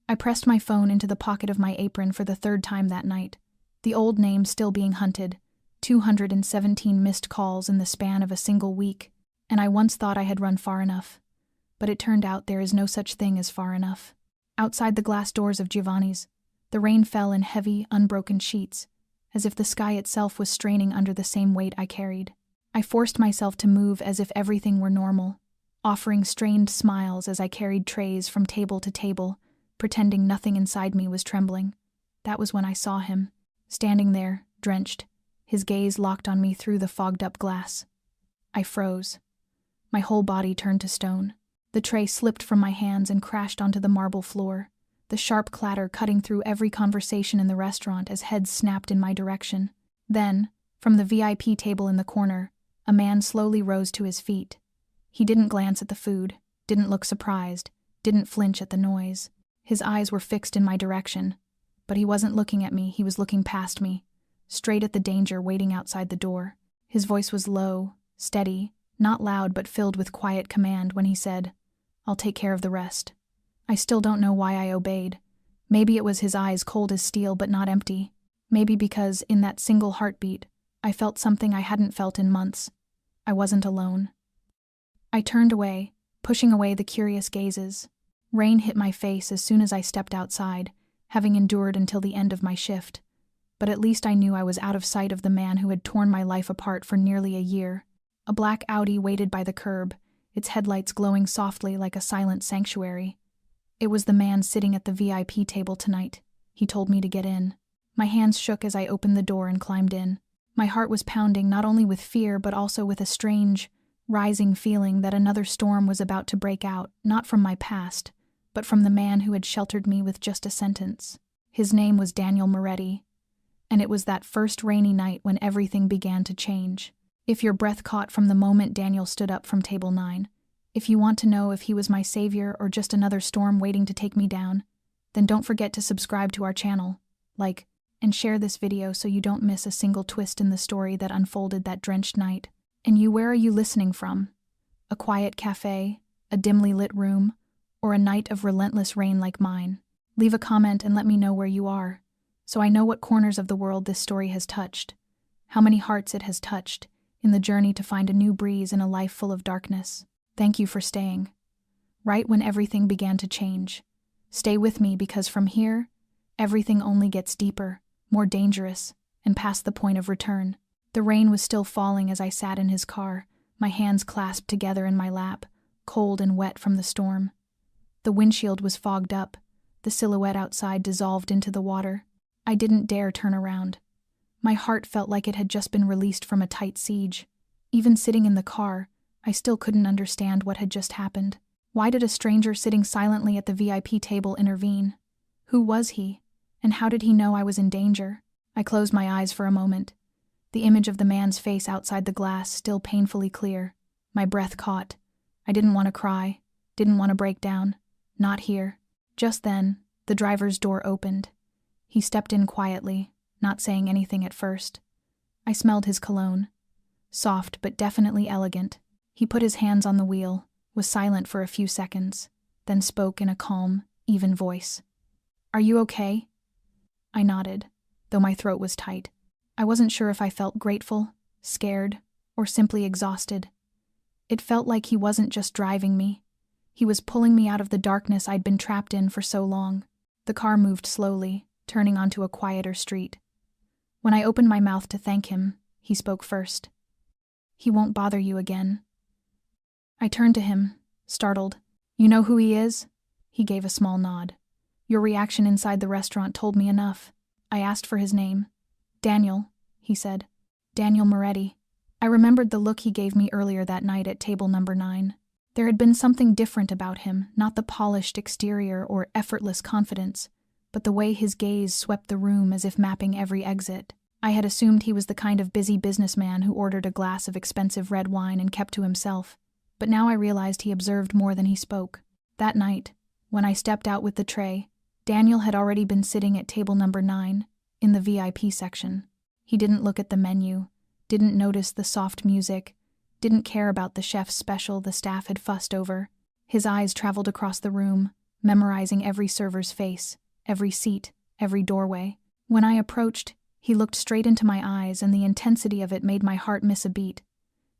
I pressed my phone into the pocket of my apron for the third time that night. The old name still being hunted. 217 missed calls in the span of a single week, and I once thought I had run far enough. But it turned out there is no such thing as far enough. Outside the glass doors of Giovanni's, the rain fell in heavy, unbroken sheets, as if the sky itself was straining under the same weight I carried. I forced myself to move as if everything were normal, offering strained smiles as I carried trays from table to table, pretending nothing inside me was trembling. That was when I saw him, standing there, drenched, his gaze locked on me through the fogged-up glass. I froze. My whole body turned to stone. The tray slipped from my hands and crashed onto the marble floor, the sharp clatter cutting through every conversation in the restaurant as heads snapped in my direction. Then, from the VIP table in the corner, a man slowly rose to his feet. He didn't glance at the food, didn't look surprised, didn't flinch at the noise. His eyes were fixed in my direction, but he wasn't looking at me, he was looking past me, straight at the danger waiting outside the door. His voice was low, steady, not loud but filled with quiet command when he said, "I'll take care of the rest." I still don't know why I obeyed. Maybe it was his eyes cold as steel but not empty. Maybe because, in that single heartbeat, I felt something I hadn't felt in months. I wasn't alone. I turned away, pushing away the curious gazes. Rain hit my face as soon as I stepped outside, having endured until the end of my shift. But at least I knew I was out of sight of the man who had torn my life apart for nearly a year. A black Audi waited by the curb, its headlights glowing softly like a silent sanctuary. It was the man sitting at the VIP table tonight. He told me to get in. My hands shook as I opened the door and climbed in. My heart was pounding not only with fear but also with a strange, rising feeling that another storm was about to break out, not from my past, but from the man who had sheltered me with just a sentence. His name was Daniel Moretti, and it was that first rainy night when everything began to change. If your breath caught from the moment Daniel stood up from table 9, if you want to know if he was my savior or just another storm waiting to take me down, then don't forget to subscribe to our channel, like, and share this video so you don't miss a single twist in the story that unfolded that drenched night. And you, where are you listening from? A quiet cafe, a dimly lit room, or a night of relentless rain like mine? Leave a comment and let me know where you are, so I know what corners of the world this story has touched, how many hearts it has touched, in the journey to find a new breeze in a life full of darkness. Thank you for staying. Right when everything began to change. Stay with me because from here, everything only gets deeper, more dangerous, and past the point of return. The rain was still falling as I sat in his car, my hands clasped together in my lap, cold and wet from the storm. The windshield was fogged up, the silhouette outside dissolved into the water. I didn't dare turn around. My heart felt like it had just been released from a tight siege. Even sitting in the car, I still couldn't understand what had just happened. Why did a stranger sitting silently at the VIP table intervene? Who was he? And how did he know I was in danger? I closed my eyes for a moment. The image of the man's face outside the glass still painfully clear. My breath caught. I didn't want to cry, didn't want to break down. Not here. Just then, the driver's door opened. He stepped in quietly, not saying anything at first. I smelled his cologne. Soft but definitely elegant. He put his hands on the wheel, was silent for a few seconds, then spoke in a calm, even voice. "Are you okay?" I nodded, though my throat was tight. I wasn't sure if I felt grateful, scared, or simply exhausted. It felt like he wasn't just driving me. He was pulling me out of the darkness I'd been trapped in for so long. The car moved slowly, turning onto a quieter street. When I opened my mouth to thank him, he spoke first. "He won't bother you again." I turned to him, startled. "You know who he is?" He gave a small nod. "Your reaction inside the restaurant told me enough." I asked for his name. "Daniel," he said. "Daniel Moretti." I remembered the look he gave me earlier that night at table number 9. There had been something different about him, not the polished exterior or effortless confidence, but the way his gaze swept the room as if mapping every exit. I had assumed he was the kind of busy businessman who ordered a glass of expensive red wine and kept to himself, but now I realized he observed more than he spoke. That night, when I stepped out with the tray, Daniel had already been sitting at table number 9, in the VIP section. He didn't look at the menu, didn't notice the soft music, didn't care about the chef's special the staff had fussed over. His eyes traveled across the room, memorizing every server's face, every seat, every doorway. When I approached, he looked straight into my eyes, and the intensity of it made my heart miss a beat.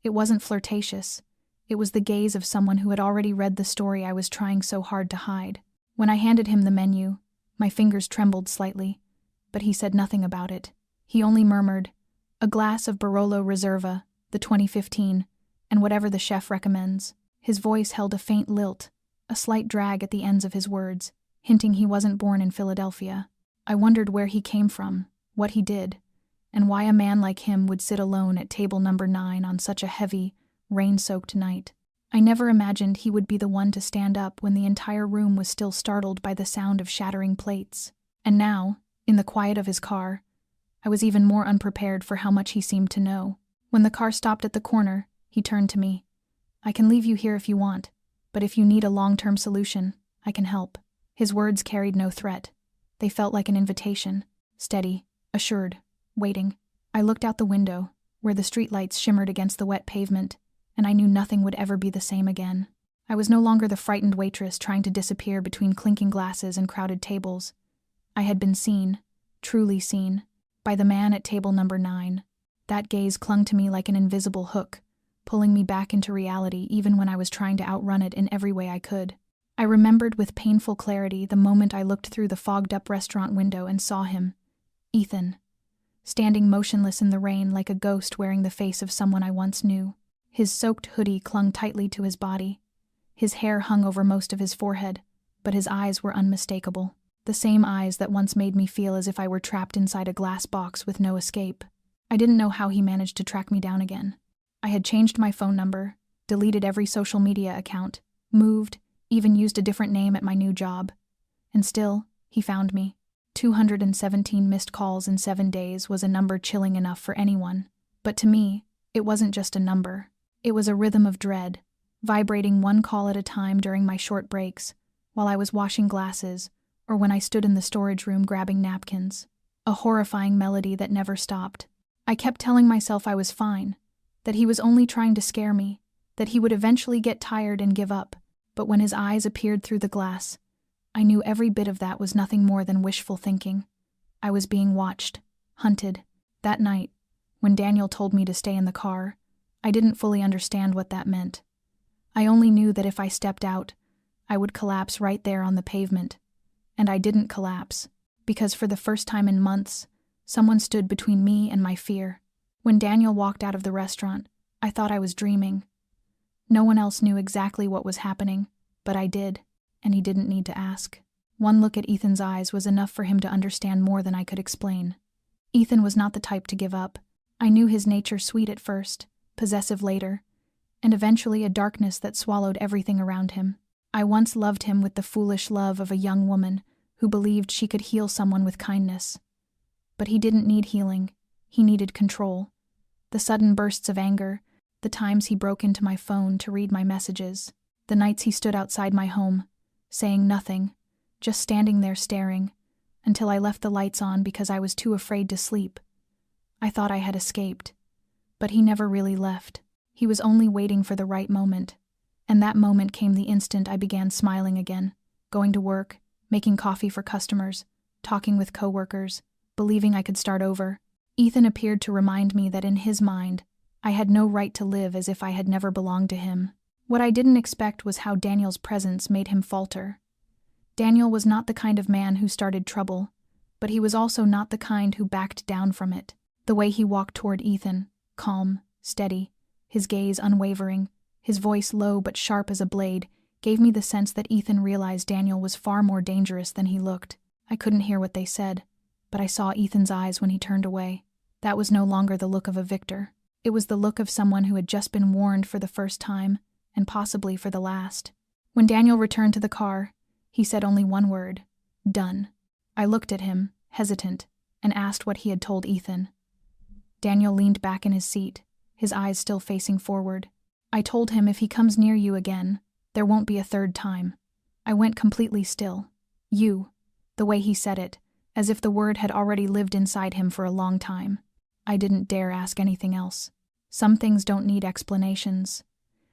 It wasn't flirtatious. It was the gaze of someone who had already read the story I was trying so hard to hide. When I handed him the menu, my fingers trembled slightly, but he said nothing about it. He only murmured, "A glass of Barolo Reserva, the 2015, and whatever the chef recommends." His voice held a faint lilt, a slight drag at the ends of his words, hinting he wasn't born in Philadelphia. I wondered where he came from, what he did, and why a man like him would sit alone at table number 9 on such a heavy, rain-soaked night. I never imagined he would be the one to stand up when the entire room was still startled by the sound of shattering plates. And now, in the quiet of his car, I was even more unprepared for how much he seemed to know. When the car stopped at the corner, he turned to me. "I can leave you here if you want, but if you need a long-term solution, I can help." His words carried no threat. They felt like an invitation, steady, assured, waiting. I looked out the window, where the streetlights shimmered against the wet pavement, and I knew nothing would ever be the same again. I was no longer the frightened waitress trying to disappear between clinking glasses and crowded tables. I had been seen, truly seen, by the man at table number 9. That gaze clung to me like an invisible hook, pulling me back into reality even when I was trying to outrun it in every way I could. I remembered with painful clarity the moment I looked through the fogged-up restaurant window and saw him, Ethan, standing motionless in the rain like a ghost wearing the face of someone I once knew. His soaked hoodie clung tightly to his body. His hair hung over most of his forehead, but his eyes were unmistakable. The same eyes that once made me feel as if I were trapped inside a glass box with no escape. I didn't know how he managed to track me down again. I had changed my phone number, deleted every social media account, moved, even used a different name at my new job. And still, he found me. 217 missed calls in 7 days was a number chilling enough for anyone. But to me, it wasn't just a number. It was a rhythm of dread, vibrating one call at a time during my short breaks, while I was washing glasses, or when I stood in the storage room grabbing napkins. A horrifying melody that never stopped. I kept telling myself I was fine, that he was only trying to scare me, that he would eventually get tired and give up. But when his eyes appeared through the glass, I knew every bit of that was nothing more than wishful thinking. I was being watched, hunted. That night, when Daniel told me to stay in the car, I didn't fully understand what that meant. I only knew that if I stepped out, I would collapse right there on the pavement. And I didn't collapse, because for the first time in months, someone stood between me and my fear. When Daniel walked out of the restaurant, I thought I was dreaming. No one else knew exactly what was happening, but I did, and he didn't need to ask. One look at Ethan's eyes was enough for him to understand more than I could explain. Ethan was not the type to give up. I knew his nature sweet at first, possessive later, and eventually a darkness that swallowed everything around him. I once loved him with the foolish love of a young woman who believed she could heal someone with kindness. But he didn't need healing. He needed control. The sudden bursts of anger, the times he broke into my phone to read my messages, the nights he stood outside my home, saying nothing, just standing there staring, until I left the lights on because I was too afraid to sleep. I thought I had escaped, but he never really left. He was only waiting for the right moment, and that moment came the instant I began smiling again, going to work, making coffee for customers, talking with coworkers, believing I could start over. Ethan appeared to remind me that in his mind, I had no right to live as if I had never belonged to him. What I didn't expect was how Daniel's presence made him falter. Daniel was not the kind of man who started trouble, but he was also not the kind who backed down from it. The way he walked toward Ethan, calm, steady, his gaze unwavering, his voice low but sharp as a blade, gave me the sense that Ethan realized Daniel was far more dangerous than he looked. I couldn't hear what they said, but I saw Ethan's eyes when he turned away. That was no longer the look of a victor. It was the look of someone who had just been warned for the first time, and possibly for the last. When Daniel returned to the car, he said only one word: "Done." I looked at him, hesitant, and asked what he had told Ethan. Daniel leaned back in his seat, his eyes still facing forward. "I told him if he comes near you again, there won't be a third time." I went completely still. "You," the way he said it, as if the word had already lived inside him for a long time. I didn't dare ask anything else. Some things don't need explanations,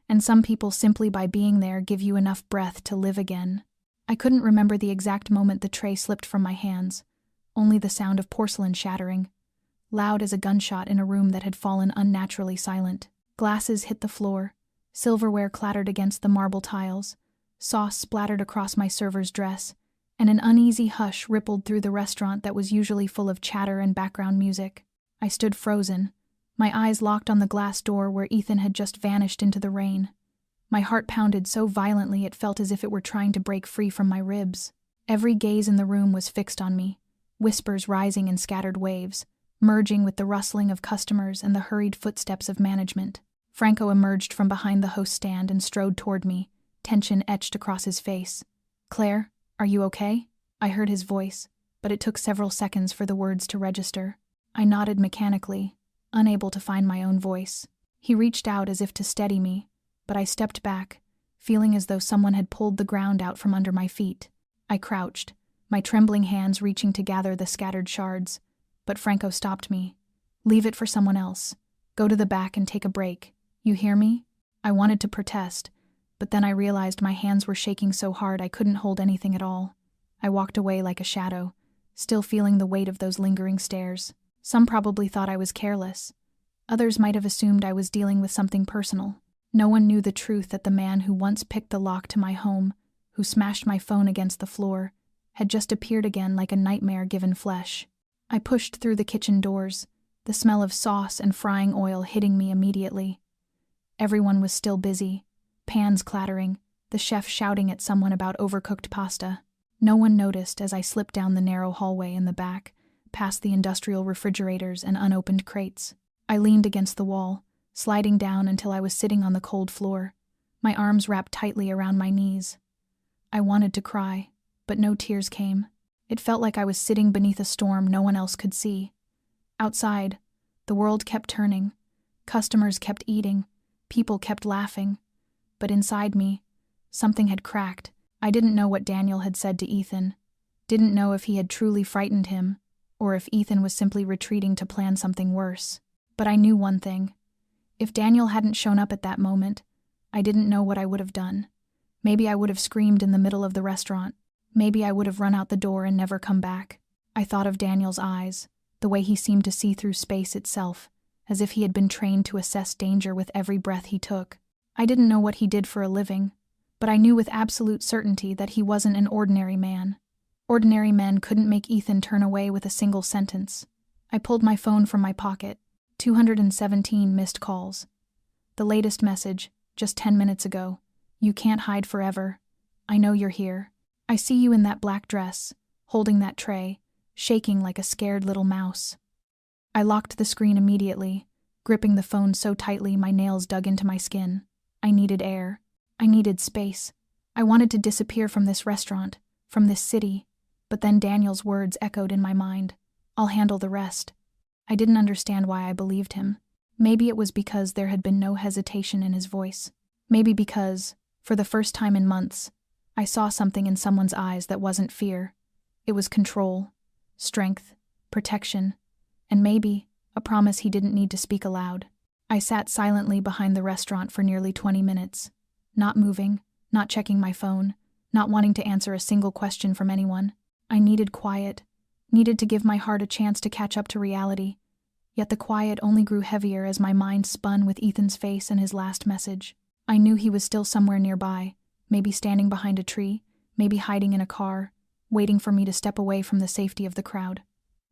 and some people simply by being there give you enough breath to live again. I couldn't remember the exact moment the tray slipped from my hands, only the sound of porcelain shattering, loud as a gunshot in a room that had fallen unnaturally silent. Glasses hit the floor, silverware clattered against the marble tiles, sauce splattered across my server's dress, and an uneasy hush rippled through the restaurant that was usually full of chatter and background music. I stood frozen, my eyes locked on the glass door where Ethan had just vanished into the rain. My heart pounded so violently it felt as if it were trying to break free from my ribs. Every gaze in the room was fixed on me, whispers rising in scattered waves, merging with the rustling of customers and the hurried footsteps of management. Franco emerged from behind the host stand and strode toward me, tension etched across his face. "Claire, are you okay?" I heard his voice, but it took several seconds for the words to register. I nodded mechanically, unable to find my own voice. He reached out as if to steady me, but I stepped back, feeling as though someone had pulled the ground out from under my feet. I crouched, my trembling hands reaching to gather the scattered shards, but Franco stopped me. "Leave it for someone else. Go to the back and take a break. You hear me?" I wanted to protest, but then I realized my hands were shaking so hard I couldn't hold anything at all. I walked away like a shadow, still feeling the weight of those lingering stares. Some probably thought I was careless. Others might have assumed I was dealing with something personal. No one knew the truth that the man who once picked the lock to my home, who smashed my phone against the floor, had just appeared again like a nightmare given flesh. I pushed through the kitchen doors, the smell of sauce and frying oil hitting me immediately. Everyone was still busy, pans clattering, the chef shouting at someone about overcooked pasta. No one noticed as I slipped down the narrow hallway in the back, past the industrial refrigerators and unopened crates. I leaned against the wall, sliding down until I was sitting on the cold floor, my arms wrapped tightly around my knees. I wanted to cry, but no tears came. It felt like I was sitting beneath a storm no one else could see. Outside, the world kept turning, customers kept eating, people kept laughing, but inside me, something had cracked. I didn't know what Daniel had said to Ethan, didn't know if he had truly frightened him, or if Ethan was simply retreating to plan something worse. But I knew one thing. If Daniel hadn't shown up at that moment, I didn't know what I would have done. Maybe I would have screamed in the middle of the restaurant. Maybe I would have run out the door and never come back. I thought of Daniel's eyes, the way he seemed to see through space itself, as if he had been trained to assess danger with every breath he took. I didn't know what he did for a living, but I knew with absolute certainty that he wasn't an ordinary man. Ordinary men couldn't make Ethan turn away with a single sentence. I pulled my phone from my pocket. 217 missed calls. The latest message, just 10 minutes ago. "You can't hide forever. I know you're here. I see you in that black dress, holding that tray, shaking like a scared little mouse." I locked the screen immediately, gripping the phone so tightly my nails dug into my skin. I needed air. I needed space. I wanted to disappear from this restaurant, from this city, but then Daniel's words echoed in my mind. "I'll handle the rest." I didn't understand why I believed him. Maybe it was because there had been no hesitation in his voice. Maybe because, for the first time in months, I saw something in someone's eyes that wasn't fear. It was control, strength, protection, and maybe a promise he didn't need to speak aloud. I sat silently behind the restaurant for nearly 20 minutes, not moving, not checking my phone, not wanting to answer a single question from anyone. I needed quiet, needed to give my heart a chance to catch up to reality. Yet the quiet only grew heavier as my mind spun with Ethan's face and his last message. I knew he was still somewhere nearby, maybe standing behind a tree, maybe hiding in a car, waiting for me to step away from the safety of the crowd.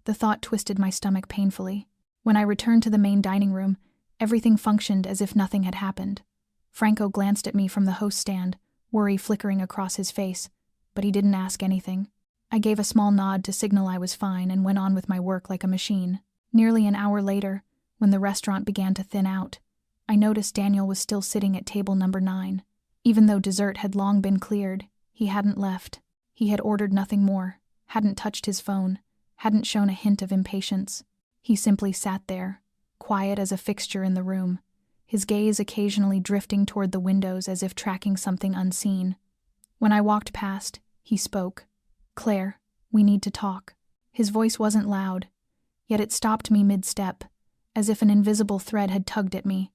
The thought twisted my stomach painfully. When I returned to the main dining room, everything functioned as if nothing had happened. Franco glanced at me from the host stand, worry flickering across his face, but he didn't ask anything. I gave a small nod to signal I was fine and went on with my work like a machine. Nearly an hour later, when the restaurant began to thin out, I noticed Daniel was still sitting at table number 9. Even though dessert had long been cleared, he hadn't left. He had ordered nothing more, hadn't touched his phone, hadn't shown a hint of impatience. He simply sat there, quiet as a fixture in the room, his gaze occasionally drifting toward the windows as if tracking something unseen. When I walked past, he spoke. "Claire, we need to talk." His voice wasn't loud, yet it stopped me mid-step, as if an invisible thread had tugged at me.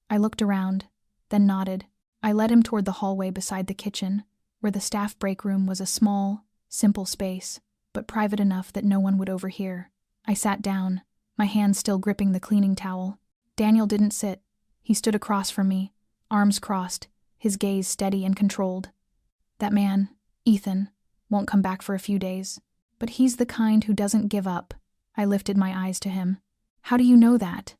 I looked around, then nodded. I led him toward the hallway beside the kitchen, where the staff break room was a small, simple space, but private enough that no one would overhear. I sat down, my hands still gripping the cleaning towel. Daniel didn't sit. He stood across from me, arms crossed, his gaze steady and controlled. That man, Ethan, won't come back for a few days. But he's the kind who doesn't give up. I lifted my eyes to him. How do you know that?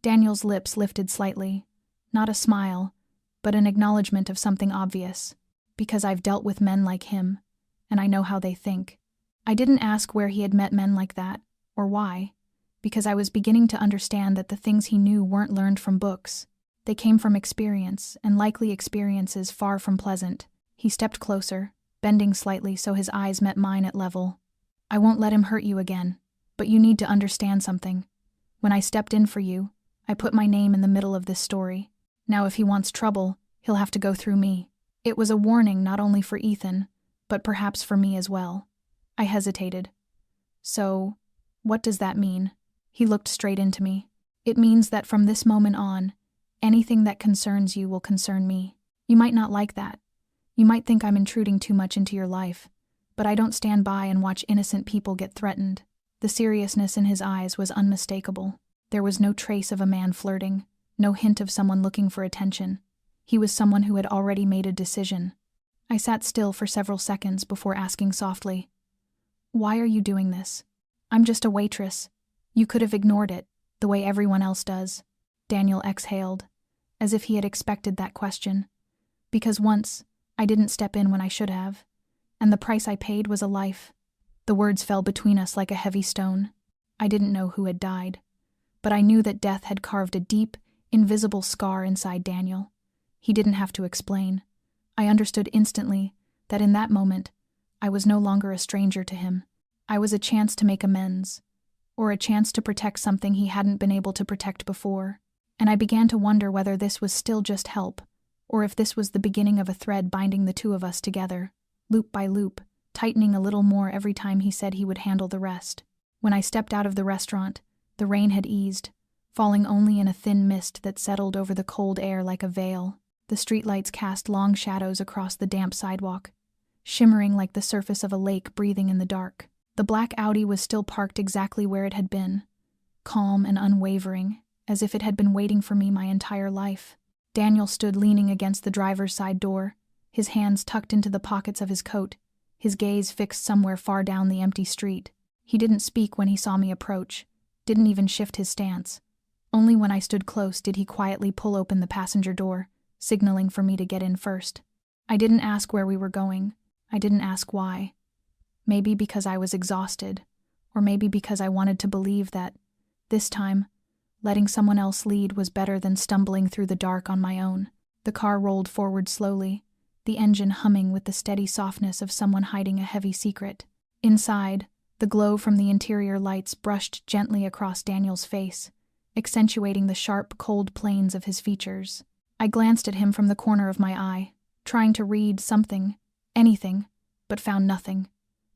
Daniel's lips lifted slightly. Not a smile, but an acknowledgement of something obvious. Because I've dealt with men like him, and I know how they think. I didn't ask where he had met men like that, or why, because I was beginning to understand that the things he knew weren't learned from books. They came from experience, and likely experiences far from pleasant. He stepped closer, bending slightly so his eyes met mine at level. I won't let him hurt you again, but you need to understand something. When I stepped in for you, I put my name in the middle of this story. Now if he wants trouble, he'll have to go through me. It was a warning not only for Ethan, but perhaps for me as well. I hesitated. So, what does that mean? He looked straight into me. It means that from this moment on, anything that concerns you will concern me. You might not like that. You might think I'm intruding too much into your life, but I don't stand by and watch innocent people get threatened. The seriousness in his eyes was unmistakable. There was no trace of a man flirting, no hint of someone looking for attention. He was someone who had already made a decision. I sat still for several seconds before asking softly, "Why are you doing this?" "I'm just a waitress. You could have ignored it, the way everyone else does." Daniel exhaled, as if he had expected that question. "Because once, I didn't step in when I should have, and the price I paid was a life." The words fell between us like a heavy stone. I didn't know who had died, but I knew that death had carved a deep, invisible scar inside Daniel. He didn't have to explain. I understood instantly that in that moment, I was no longer a stranger to him. I was a chance to make amends, or a chance to protect something he hadn't been able to protect before. And I began to wonder whether this was still just help, or if this was the beginning of a thread binding the two of us together, loop by loop, tightening a little more every time he said he would handle the rest. When I stepped out of the restaurant, the rain had eased, falling only in a thin mist that settled over the cold air like a veil. The streetlights cast long shadows across the damp sidewalk, shimmering like the surface of a lake breathing in the dark. The black Audi was still parked exactly where it had been, calm and unwavering, as if it had been waiting for me my entire life. Daniel stood leaning against the driver's side door, his hands tucked into the pockets of his coat, his gaze fixed somewhere far down the empty street. He didn't speak when he saw me approach, didn't even shift his stance. Only when I stood close did he quietly pull open the passenger door, signaling for me to get in first. I didn't ask where we were going. I didn't ask why. Maybe because I was exhausted, or maybe because I wanted to believe that, this time, letting someone else lead was better than stumbling through the dark on my own. The car rolled forward slowly, the engine humming with the steady softness of someone hiding a heavy secret. Inside, the glow from the interior lights brushed gently across Daniel's face, accentuating the sharp, cold planes of his features. I glanced at him from the corner of my eye, trying to read something, anything, but found nothing.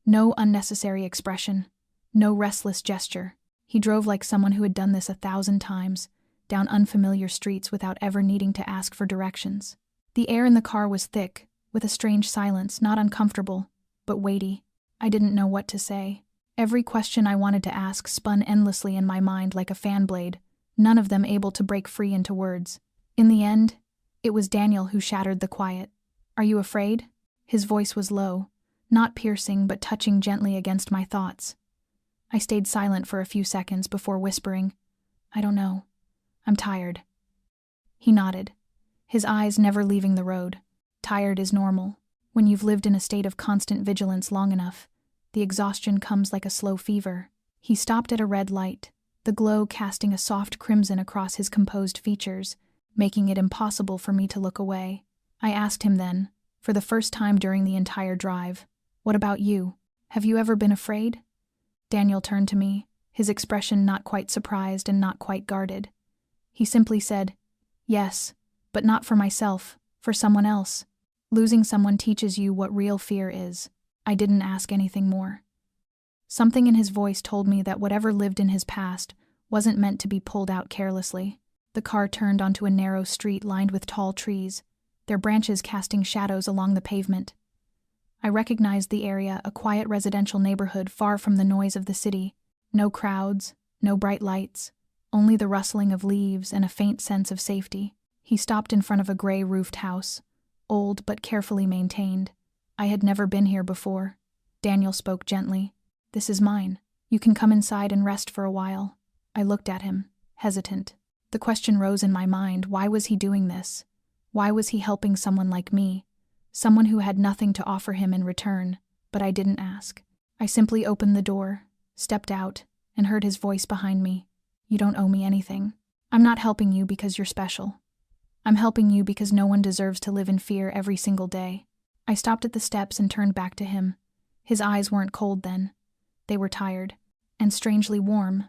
No unnecessary expression, no restless gesture. He drove like someone who had done this 1,000 times, down unfamiliar streets without ever needing to ask for directions. The air in the car was thick, with a strange silence, not uncomfortable, but weighty. I didn't know what to say. Every question I wanted to ask spun endlessly in my mind like a fan blade, none of them able to break free into words. In the end, it was Daniel who shattered the quiet. "Are you afraid?" His voice was low, not piercing but touching gently against my thoughts. I stayed silent for a few seconds before whispering, "I don't know. I'm tired." He nodded, his eyes never leaving the road. Tired is normal. When you've lived in a state of constant vigilance long enough, the exhaustion comes like a slow fever. He stopped at a red light, the glow casting a soft crimson across his composed features, making it impossible for me to look away. I asked him then, for the first time during the entire drive, "What about you? Have you ever been afraid?" Daniel turned to me, his expression not quite surprised and not quite guarded. He simply said, "Yes, but not for myself, for someone else. Losing someone teaches you what real fear is." I didn't ask anything more. Something in his voice told me that whatever lived in his past wasn't meant to be pulled out carelessly. The car turned onto a narrow street lined with tall trees, their branches casting shadows along the pavement. I recognized the area, a quiet residential neighborhood far from the noise of the city. No crowds, no bright lights, only the rustling of leaves and a faint sense of safety. He stopped in front of a gray-roofed house, old but carefully maintained. I had never been here before. Daniel spoke gently. "This is mine. You can come inside and rest for a while." I looked at him, hesitant. The question rose in my mind, why was he doing this? Why was he helping someone like me? Someone who had nothing to offer him in return, but I didn't ask. I simply opened the door, stepped out, and heard his voice behind me. "You don't owe me anything. I'm not helping you because you're special. I'm helping you because no one deserves to live in fear every single day." I stopped at the steps and turned back to him. His eyes weren't cold then. They were tired, and strangely warm.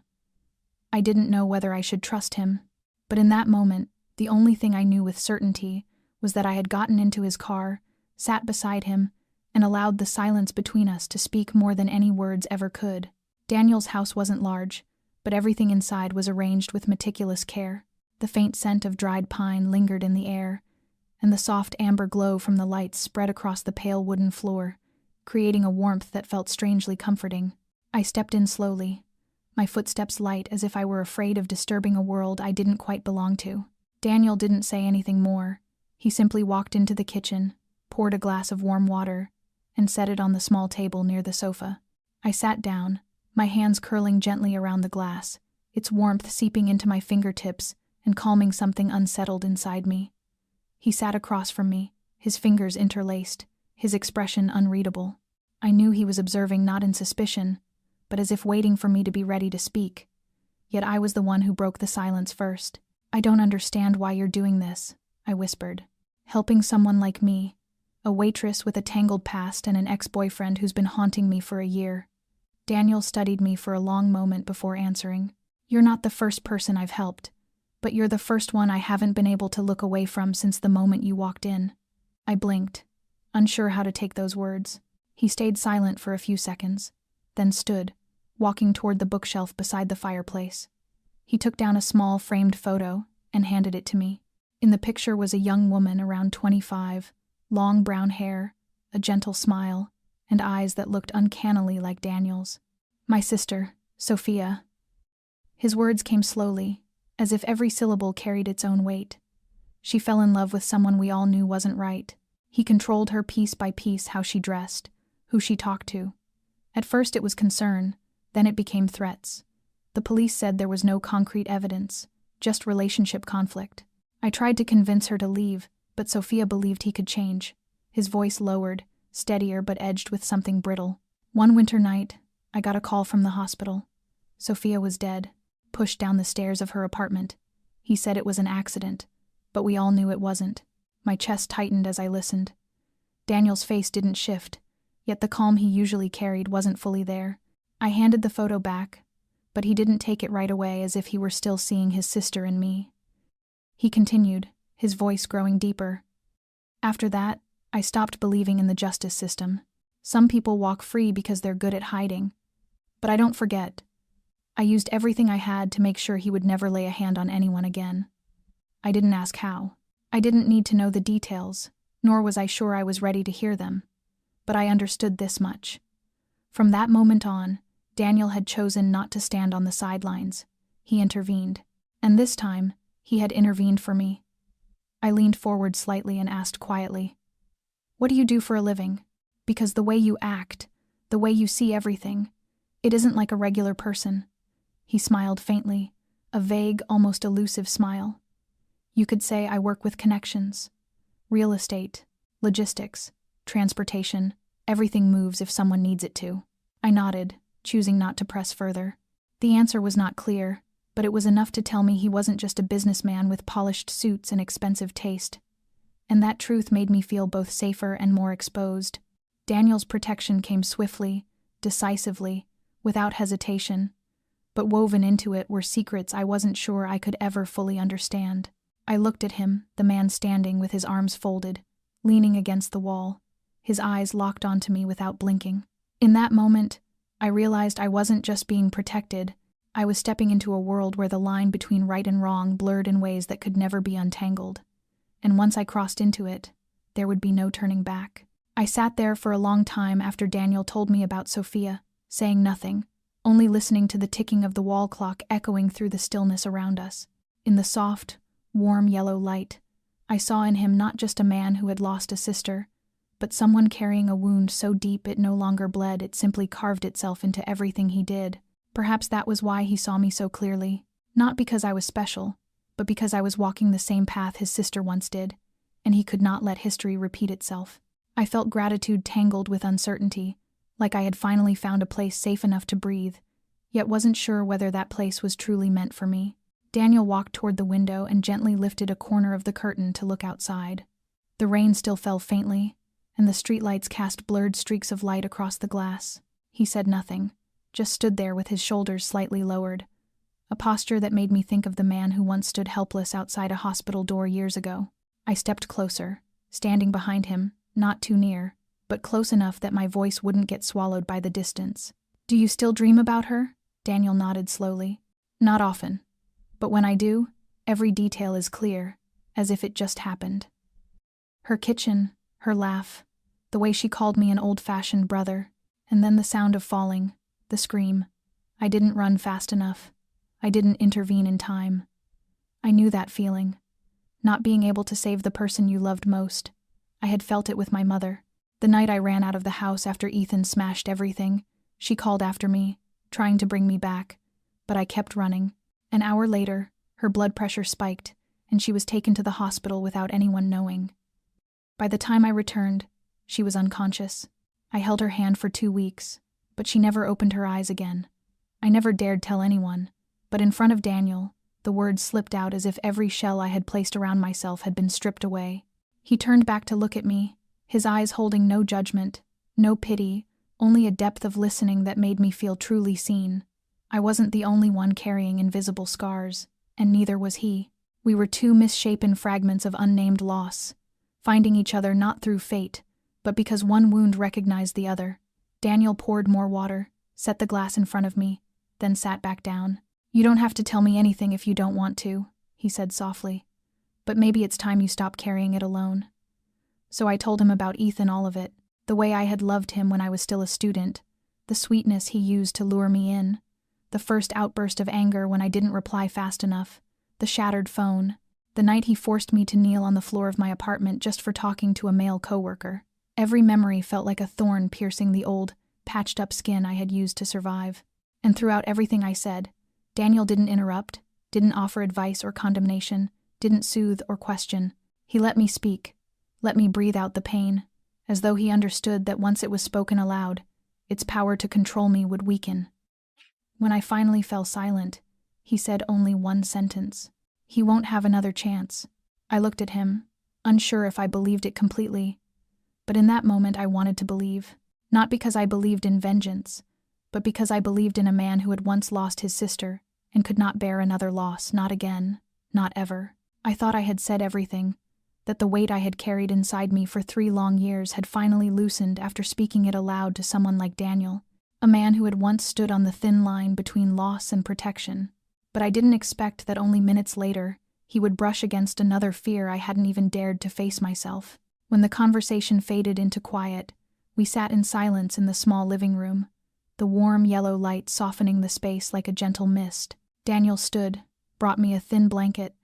I didn't know whether I should trust him, but in that moment, the only thing I knew with certainty was that I had gotten into his car, sat beside him, and allowed the silence between us to speak more than any words ever could. Daniel's house wasn't large, but everything inside was arranged with meticulous care. The faint scent of dried pine lingered in the air, and the soft amber glow from the lights spread across the pale wooden floor, creating a warmth that felt strangely comforting. I stepped in slowly, my footsteps light as if I were afraid of disturbing a world I didn't quite belong to. Daniel didn't say anything more. He simply walked into the kitchen, poured a glass of warm water, and set it on the small table near the sofa. I sat down, my hands curling gently around the glass, its warmth seeping into my fingertips and calming something unsettled inside me. He sat across from me, his fingers interlaced, his expression unreadable. I knew he was observing not in suspicion, but as if waiting for me to be ready to speak. Yet I was the one who broke the silence first. "I don't understand why you're doing this," I whispered. "Helping someone like me, a waitress with a tangled past and an ex-boyfriend who's been haunting me for a year." Daniel studied me for a long moment before answering. "You're not the first person I've helped, but you're the first one I haven't been able to look away from since the moment you walked in." I blinked, unsure how to take those words. He stayed silent for a few seconds, then stood, walking toward the bookshelf beside the fireplace. He took down a small framed photo and handed it to me. In the picture was a young woman around 25, long brown hair, a gentle smile, and eyes that looked uncannily like Daniel's. "My sister, Sophia." His words came slowly, as if every syllable carried its own weight. "She fell in love with someone we all knew wasn't right. He controlled her piece by piece, how she dressed, who she talked to. At first it was concern, then it became threats. The police said there was no concrete evidence, just relationship conflict. I tried to convince her to leave, but Sophia believed he could change." His voice lowered, steadier but edged with something brittle. "One winter night, I got a call from the hospital. Sophia was dead, pushed down the stairs of her apartment. He said it was an accident, but we all knew it wasn't." My chest tightened as I listened. Daniel's face didn't shift, yet the calm he usually carried wasn't fully there. I handed the photo back, but he didn't take it right away, as if he were still seeing his sister in me. He continued, his voice growing deeper. "After that, I stopped believing in the justice system. Some people walk free because they're good at hiding. But I don't forget. I used everything I had to make sure he would never lay a hand on anyone again. I didn't ask how. I didn't need to know the details, nor was I sure I was ready to hear them. But I understood this much. From that moment on, Daniel had chosen not to stand on the sidelines. He intervened. And this time, he had intervened for me." I leaned forward slightly and asked quietly, "What do you do for a living? Because the way you act, the way you see everything, it isn't like a regular person." He smiled faintly, a vague, almost elusive smile. "You could say I work with connections. Real estate, logistics, transportation, everything moves if someone needs it to." I nodded, choosing not to press further. The answer was not clear, but it was enough to tell me he wasn't just a businessman with polished suits and expensive taste. And that truth made me feel both safer and more exposed. Daniel's protection came swiftly, decisively, without hesitation, but woven into it were secrets I wasn't sure I could ever fully understand. I looked at him, the man standing with his arms folded, leaning against the wall, his eyes locked onto me without blinking. In that moment, I realized I wasn't just being protected, I was stepping into a world where the line between right and wrong blurred in ways that could never be untangled. And once I crossed into it, there would be no turning back. I sat there for a long time after Daniel told me about Sophia, saying nothing, only listening to the ticking of the wall clock echoing through the stillness around us. In the soft, warm yellow light, I saw in him not just a man who had lost a sister, but someone carrying a wound so deep it no longer bled, it simply carved itself into everything he did. Perhaps that was why he saw me so clearly, not because I was special, but because I was walking the same path his sister once did, and he could not let history repeat itself. I felt gratitude tangled with uncertainty, like I had finally found a place safe enough to breathe, yet wasn't sure whether that place was truly meant for me. Daniel walked toward the window and gently lifted a corner of the curtain to look outside. The rain still fell faintly, and the streetlights cast blurred streaks of light across the glass. He said nothing, just stood there with his shoulders slightly lowered, a posture that made me think of the man who once stood helpless outside a hospital door years ago. I stepped closer, standing behind him, not too near, but close enough that my voice wouldn't get swallowed by the distance. "Do you still dream about her?" Daniel nodded slowly. "Not often. But when I do, every detail is clear, as if it just happened. Her kitchen, her laugh, the way she called me an old-fashioned brother, and then the sound of falling, the scream. I didn't run fast enough. I didn't intervene in time. I knew that feeling. Not being able to save the person you loved most. I had felt it with my mother. The night I ran out of the house after Ethan smashed everything, she called after me, trying to bring me back, but I kept running. An hour later, her blood pressure spiked, and she was taken to the hospital without anyone knowing. By the time I returned, she was unconscious. I held her hand for 2 weeks, but she never opened her eyes again. I never dared tell anyone, but in front of Daniel, the words slipped out as if every shell I had placed around myself had been stripped away. He turned back to look at me, his eyes holding no judgment, no pity, only a depth of listening that made me feel truly seen. I wasn't the only one carrying invisible scars, and neither was he. We were 2 misshapen fragments of unnamed loss, finding each other not through fate, but because one wound recognized the other. Daniel poured more water, set the glass in front of me, then sat back down. "You don't have to tell me anything if you don't want to," he said softly. "But maybe it's time you stop carrying it alone." So I told him about Ethan, all of it, the way I had loved him when I was still a student, the sweetness he used to lure me in, the first outburst of anger when I didn't reply fast enough, the shattered phone, the night he forced me to kneel on the floor of my apartment just for talking to a male coworker. Every memory felt like a thorn piercing the old, patched-up skin I had used to survive. And throughout everything I said, Daniel didn't interrupt, didn't offer advice or condemnation, didn't soothe or question. He let me speak, let me breathe out the pain, as though he understood that once it was spoken aloud, its power to control me would weaken. When I finally fell silent, he said only one sentence: "He won't have another chance." I looked at him, unsure if I believed it completely. But in that moment I wanted to believe, not because I believed in vengeance, but because I believed in a man who had once lost his sister and could not bear another loss, not again, not ever. I thought I had said everything, that the weight I had carried inside me for 3 long years had finally loosened after speaking it aloud to someone like Daniel, a man who had once stood on the thin line between loss and protection. But I didn't expect that only minutes later he would brush against another fear I hadn't even dared to face myself. When the conversation faded into quiet, we sat in silence in the small living room, the warm yellow light softening the space like a gentle mist. Daniel stood, brought me a thin blanket,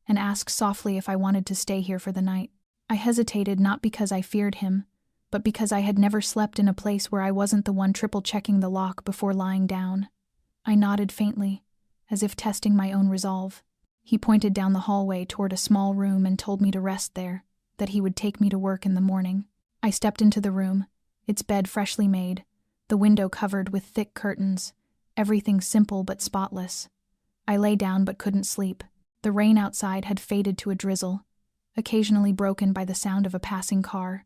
and asked softly if I wanted to stay here for the night. I hesitated, not because I feared him, but because I had never slept in a place where I wasn't the one triple-checking the lock before lying down. I nodded faintly, as if testing my own resolve. He pointed down the hallway toward a small room and told me to rest there, that he would take me to work in the morning. I stepped into the room, its bed freshly made, the window covered with thick curtains, everything simple but spotless. I lay down but couldn't sleep. The rain outside had faded to a drizzle, occasionally broken by the sound of a passing car,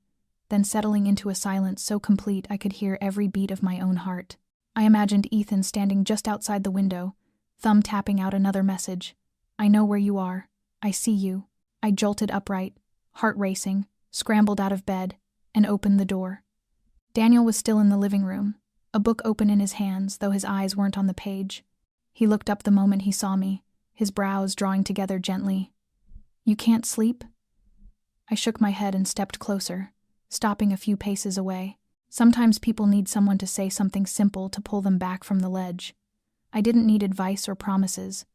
then settling into a silence so complete I could hear every beat of my own heart. I imagined Ethan standing just outside the window, thumb tapping out another message. "I know where you are. I see you." I jolted upright, heart racing, scrambled out of bed, and opened the door. Daniel was still in the living room, a book open in his hands, though his eyes weren't on the page. He looked up the moment he saw me, his brows drawing together gently. "You can't sleep?" I shook my head and stepped closer, stopping a few paces away. Sometimes people need someone to say something simple to pull them back from the ledge. I didn't need advice or promises.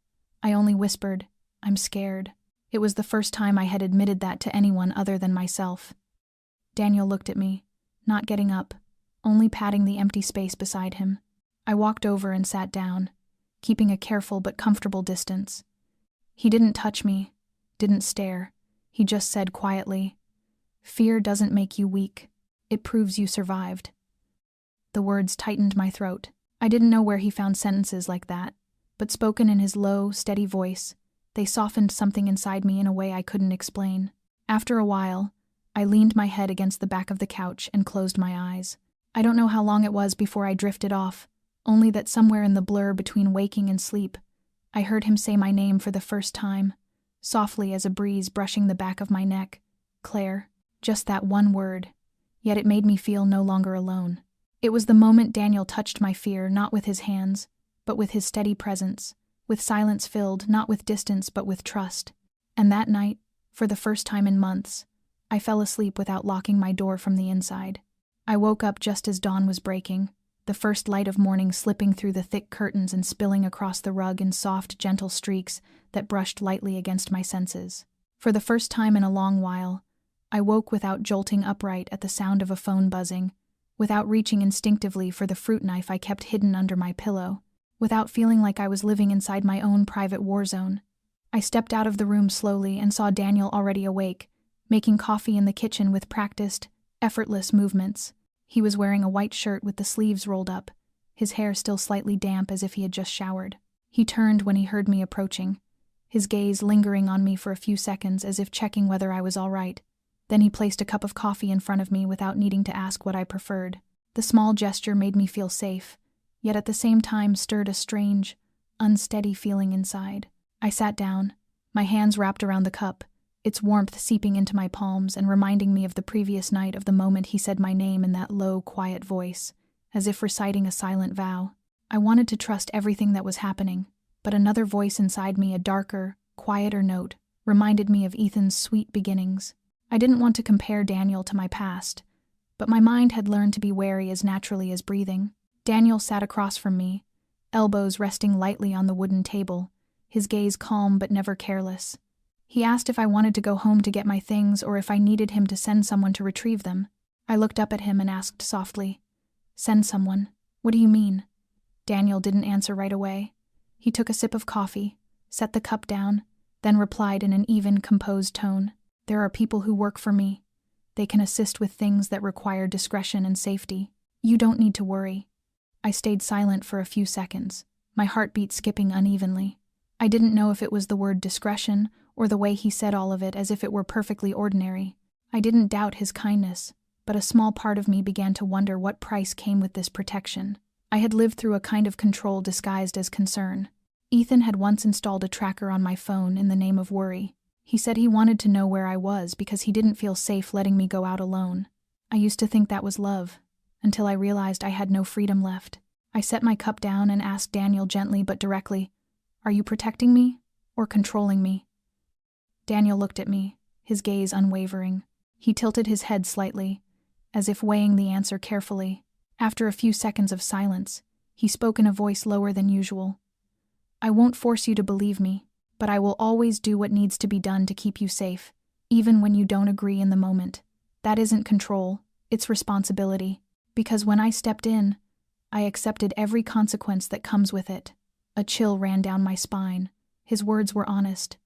I only whispered, "I'm scared." It was the first time I had admitted that to anyone other than myself. Daniel looked at me, not getting up, only patting the empty space beside him. I walked over and sat down, keeping a careful but comfortable distance. He didn't touch me, didn't stare. He just said quietly, "Fear doesn't make you weak. It proves you survived." The words tightened my throat. I didn't know where he found sentences like that, but spoken in his low, steady voice, they softened something inside me in a way I couldn't explain. After a while, I leaned my head against the back of the couch and closed my eyes. I don't know how long it was before I drifted off, only that somewhere in the blur between waking and sleep, I heard him say my name for the first time, softly as a breeze brushing the back of my neck. Claire. Just that one word. Yet it made me feel no longer alone. It was the moment Daniel touched my fear, not with his hands, but with his steady presence, with silence filled, not with distance but with trust. And that night, for the first time in months, I fell asleep without locking my door from the inside. I woke up just as dawn was breaking, the first light of morning slipping through the thick curtains and spilling across the rug in soft, gentle streaks that brushed lightly against my senses. For the first time in a long while, I woke without jolting upright at the sound of a phone buzzing, without reaching instinctively for the fruit knife I kept hidden under my pillow, without feeling like I was living inside my own private war zone. I stepped out of the room slowly and saw Daniel already awake, making coffee in the kitchen with practiced, effortless movements. He was wearing a white shirt with the sleeves rolled up, his hair still slightly damp as if he had just showered. He turned when he heard me approaching, his gaze lingering on me for a few seconds as if checking whether I was all right. Then he placed a cup of coffee in front of me without needing to ask what I preferred. The small gesture made me feel safe, yet at the same time stirred a strange, unsteady feeling inside. I sat down, my hands wrapped around the cup, its warmth seeping into my palms and reminding me of the previous night, of the moment he said my name in that low, quiet voice, as if reciting a silent vow. I wanted to trust everything that was happening, but another voice inside me, a darker, quieter note, reminded me of Ethan's sweet beginnings. I didn't want to compare Daniel to my past, but my mind had learned to be wary as naturally as breathing. Daniel sat across from me, elbows resting lightly on the wooden table, his gaze calm but never careless. He asked if I wanted to go home to get my things or if I needed him to send someone to retrieve them. I looked up at him and asked softly, "Send someone? What do you mean?" Daniel didn't answer right away. He took a sip of coffee, set the cup down, then replied in an even, composed tone, "There are people who work for me. They can assist with things that require discretion and safety. You don't need to worry." I stayed silent for a few seconds, my heartbeat skipping unevenly. I didn't know if it was the word discretion or the way he said all of it as if it were perfectly ordinary. I didn't doubt his kindness, but a small part of me began to wonder what price came with this protection. I had lived through a kind of control disguised as concern. Ethan had once installed a tracker on my phone in the name of worry. He said he wanted to know where I was because he didn't feel safe letting me go out alone. I used to think that was love, until I realized I had no freedom left. I set my cup down and asked Daniel gently but directly, "Are you protecting me or controlling me?" Daniel looked at me, his gaze unwavering. He tilted his head slightly, as if weighing the answer carefully. After a few seconds of silence, he spoke in a voice lower than usual. "I won't force you to believe me, but I will always do what needs to be done to keep you safe, even when you don't agree in the moment. That isn't control, it's responsibility. Because when I stepped in, I accepted every consequence that comes with it." A chill ran down my spine. His words were honest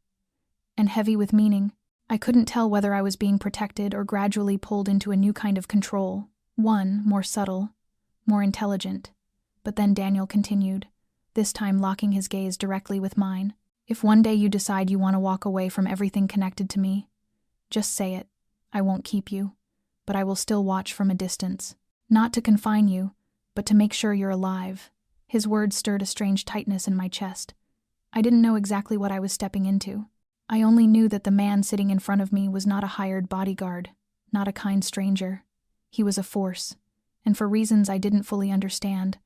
and heavy with meaning. I couldn't tell whether I was being protected or gradually pulled into a new kind of control, one more subtle, more intelligent. But then Daniel continued, this time locking his gaze directly with mine. "If one day you decide you want to walk away from everything connected to me, just say it. I won't keep you, but I will still watch from a distance. Not to confine you, but to make sure you're alive." His words stirred a strange tightness in my chest. I didn't know exactly what I was stepping into. I only knew that the man sitting in front of me was not a hired bodyguard, not a kind stranger. He was a force, and for reasons I didn't fully understand,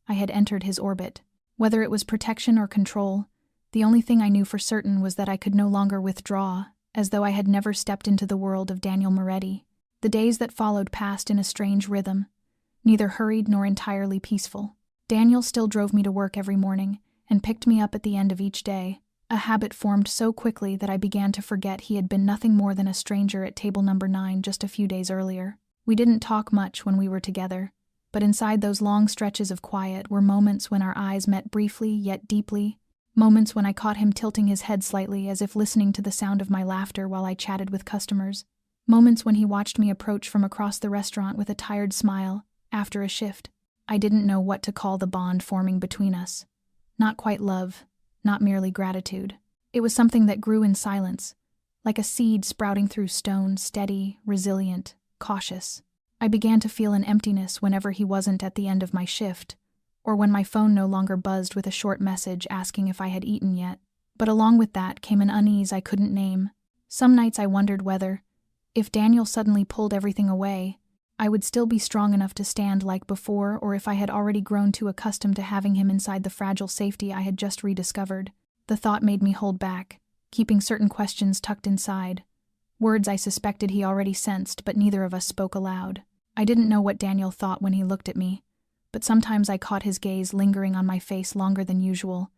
I had entered his orbit. Whether it was protection or control, the only thing I knew for certain was that I could no longer withdraw, as though I had never stepped into the world of Daniel Moretti. The days that followed passed in a strange rhythm, neither hurried nor entirely peaceful. Daniel still drove me to work every morning and picked me up at the end of each day, a habit formed so quickly that I began to forget he had been nothing more than a stranger at table number 9 just a few days earlier. We didn't talk much when we were together, but inside those long stretches of quiet were moments when our eyes met briefly yet deeply, moments when I caught him tilting his head slightly as if listening to the sound of my laughter while I chatted with customers, moments when he watched me approach from across the restaurant with a tired smile after a shift. I didn't know what to call the bond forming between us. Not quite love, not merely gratitude. It was something that grew in silence, like a seed sprouting through stone, steady, resilient, cautious. I began to feel an emptiness whenever he wasn't at the end of my shift, or when my phone no longer buzzed with a short message asking if I had eaten yet. But along with that came an unease I couldn't name. Some nights I wondered whether, if Daniel suddenly pulled everything away, I would still be strong enough to stand like before, or if I had already grown too accustomed to having him inside the fragile safety I had just rediscovered. The thought made me hold back, keeping certain questions tucked inside, words I suspected he already sensed but neither of us spoke aloud. I didn't know what Daniel thought when he looked at me, but sometimes I caught his gaze lingering on my face longer than usual,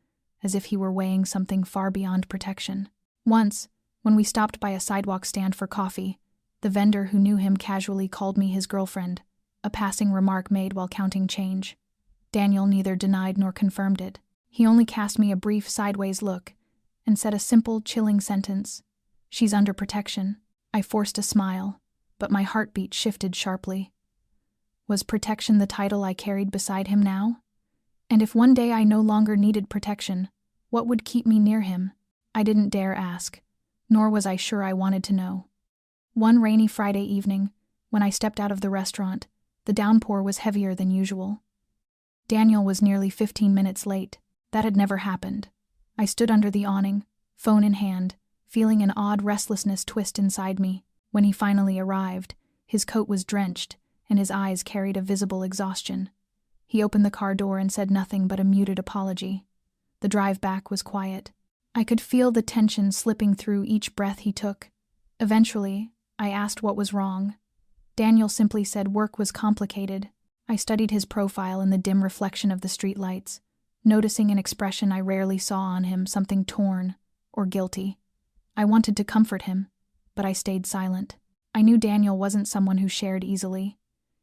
as if he were weighing something far beyond protection. Once, when we stopped by a sidewalk stand for coffee, the vendor who knew him casually called me his girlfriend, a passing remark made while counting change. Daniel neither denied nor confirmed it. He only cast me a brief sideways look and said a simple, chilling sentence, "She's under protection." I forced a smile, but my heartbeat shifted sharply. Was protection the title I carried beside him now? And if one day I no longer needed protection, what would keep me near him? I didn't dare ask, nor was I sure I wanted to know. One rainy Friday evening, when I stepped out of the restaurant, the downpour was heavier than usual. Daniel was nearly 15 minutes late. That had never happened. I stood under the awning, phone in hand, feeling an odd restlessness twist inside me. When he finally arrived, his coat was drenched, and his eyes carried a visible exhaustion. He opened the car door and said nothing but a muted apology. The drive back was quiet. I could feel the tension slipping through each breath he took. Eventually, I asked what was wrong. Daniel simply said work was complicated. I studied his profile in the dim reflection of the streetlights, noticing an expression I rarely saw on him, something torn or guilty. I wanted to comfort him, but I stayed silent. I knew Daniel wasn't someone who shared easily.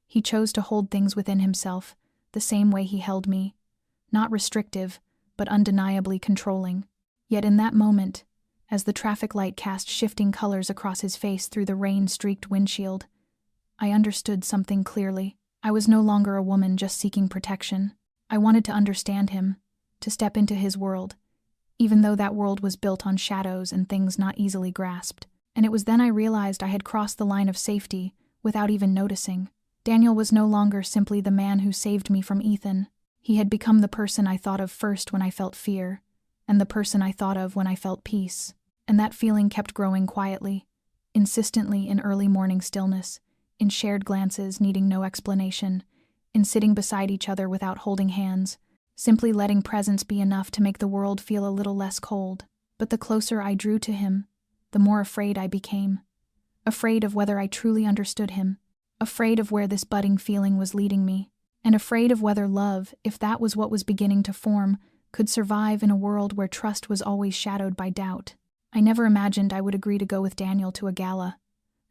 He chose to hold things within himself, the same way he held me. Not restrictive, but undeniably controlling. Yet in that moment, as the traffic light cast shifting colors across his face through the rain-streaked windshield, I understood something clearly. I was no longer a woman just seeking protection. I wanted to understand him, to step into his world, even though that world was built on shadows and things not easily grasped. And it was then I realized I had crossed the line of safety without even noticing. Daniel was no longer simply the man who saved me from Ethan. He had become the person I thought of first when I felt fear, and the person I thought of when I felt peace. And that feeling kept growing quietly, insistently, in early morning stillness, in shared glances needing no explanation, in sitting beside each other without holding hands, simply letting presence be enough to make the world feel a little less cold. But the closer I drew to him, the more afraid I became. Afraid of whether I truly understood him, afraid of where this budding feeling was leading me, and afraid of whether love, if that was what was beginning to form, could survive in a world where trust was always shadowed by doubt. I never imagined I would agree to go with Daniel to a gala,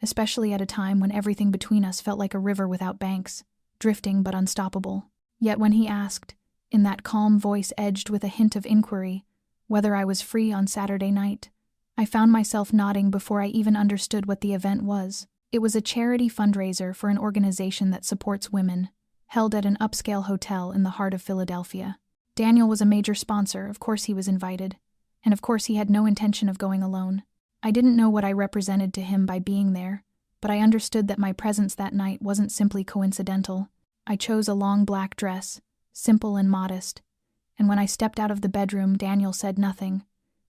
especially at a time when everything between us felt like a river without banks, drifting but unstoppable. Yet when he asked, in that calm voice edged with a hint of inquiry, whether I was free on Saturday night, I found myself nodding before I even understood what the event was. It was a charity fundraiser for an organization that supports women, held at an upscale hotel in the heart of Philadelphia. Daniel was a major sponsor, of course he was invited, and of course he had no intention of going alone. I didn't know what I represented to him by being there, but I understood that my presence that night wasn't simply coincidental. I chose a long black dress, simple and modest, and when I stepped out of the bedroom, Daniel said nothing,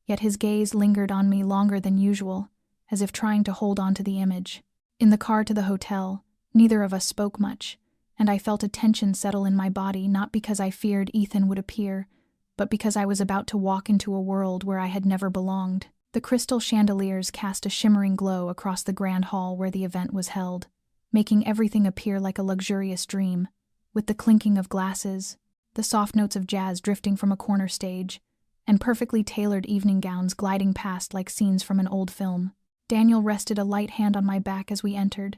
yet his gaze lingered on me longer than usual, as if trying to hold on to the image. In the car to the hotel, neither of us spoke much, and I felt a tension settle in my body, not because I feared Ethan would appear, but because I was about to walk into a world where I had never belonged. The crystal chandeliers cast a shimmering glow across the grand hall where the event was held, making everything appear like a luxurious dream, with the clinking of glasses, the soft notes of jazz drifting from a corner stage, and perfectly tailored evening gowns gliding past like scenes from an old film. Daniel rested a light hand on my back as we entered,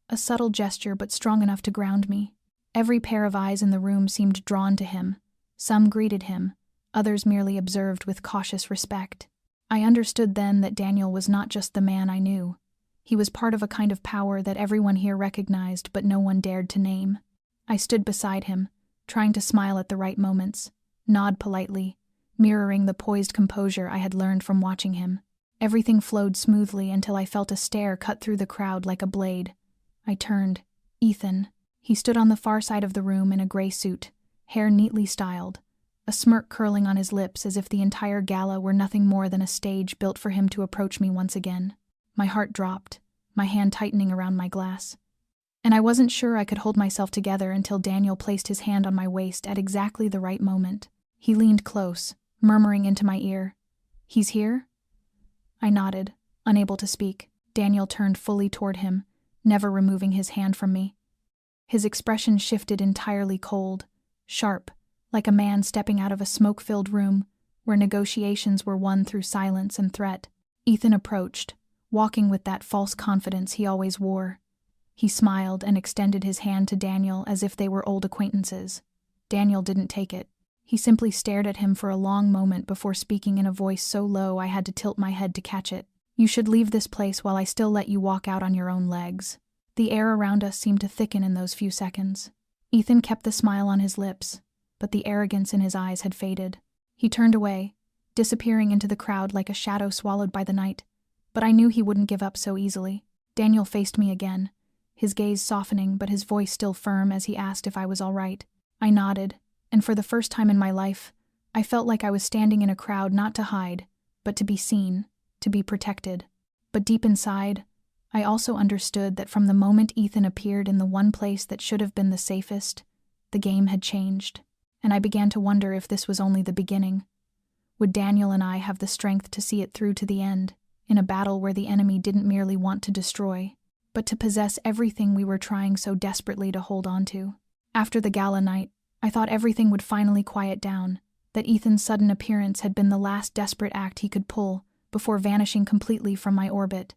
a subtle gesture but strong enough to ground me. Every pair of eyes in the room seemed drawn to him. Some greeted him, others merely observed with cautious respect. I understood then that Daniel was not just the man I knew. He was part of a kind of power that everyone here recognized but no one dared to name. I stood beside him, trying to smile at the right moments, nod politely, mirroring the poised composure I had learned from watching him. Everything flowed smoothly until I felt a stare cut through the crowd like a blade. I turned. Ethan. He stood on the far side of the room in a gray suit, hair neatly styled, a smirk curling on his lips as if the entire gala were nothing more than a stage built for him to approach me once again. My heart dropped, my hand tightening around my glass. And I wasn't sure I could hold myself together until Daniel placed his hand on my waist at exactly the right moment. He leaned close, murmuring into my ear, "He's here?" I nodded, unable to speak. Daniel turned fully toward him, never removing his hand from me. His expression shifted entirely cold, sharp, like a man stepping out of a smoke-filled room where negotiations were won through silence and threat. Ethan approached, walking with that false confidence he always wore. He smiled and extended his hand to Daniel as if they were old acquaintances. Daniel didn't take it. He simply stared at him for a long moment before speaking in a voice so low I had to tilt my head to catch it. "You should leave this place while I still let you walk out on your own legs." The air around us seemed to thicken in those few seconds. Ethan kept the smile on his lips, but the arrogance in his eyes had faded. He turned away, disappearing into the crowd like a shadow swallowed by the night, but I knew he wouldn't give up so easily. Daniel faced me again, his gaze softening but his voice still firm as he asked if I was all right. I nodded, and for the first time in my life, I felt like I was standing in a crowd not to hide, but to be seen, to be protected. But deep inside, I also understood that from the moment Ethan appeared in the one place that should have been the safest, the game had changed, and I began to wonder if this was only the beginning. Would Daniel and I have the strength to see it through to the end, in a battle where the enemy didn't merely want to destroy, but to possess everything we were trying so desperately to hold on to? After the gala night, I thought everything would finally quiet down, that Ethan's sudden appearance had been the last desperate act he could pull before vanishing completely from my orbit.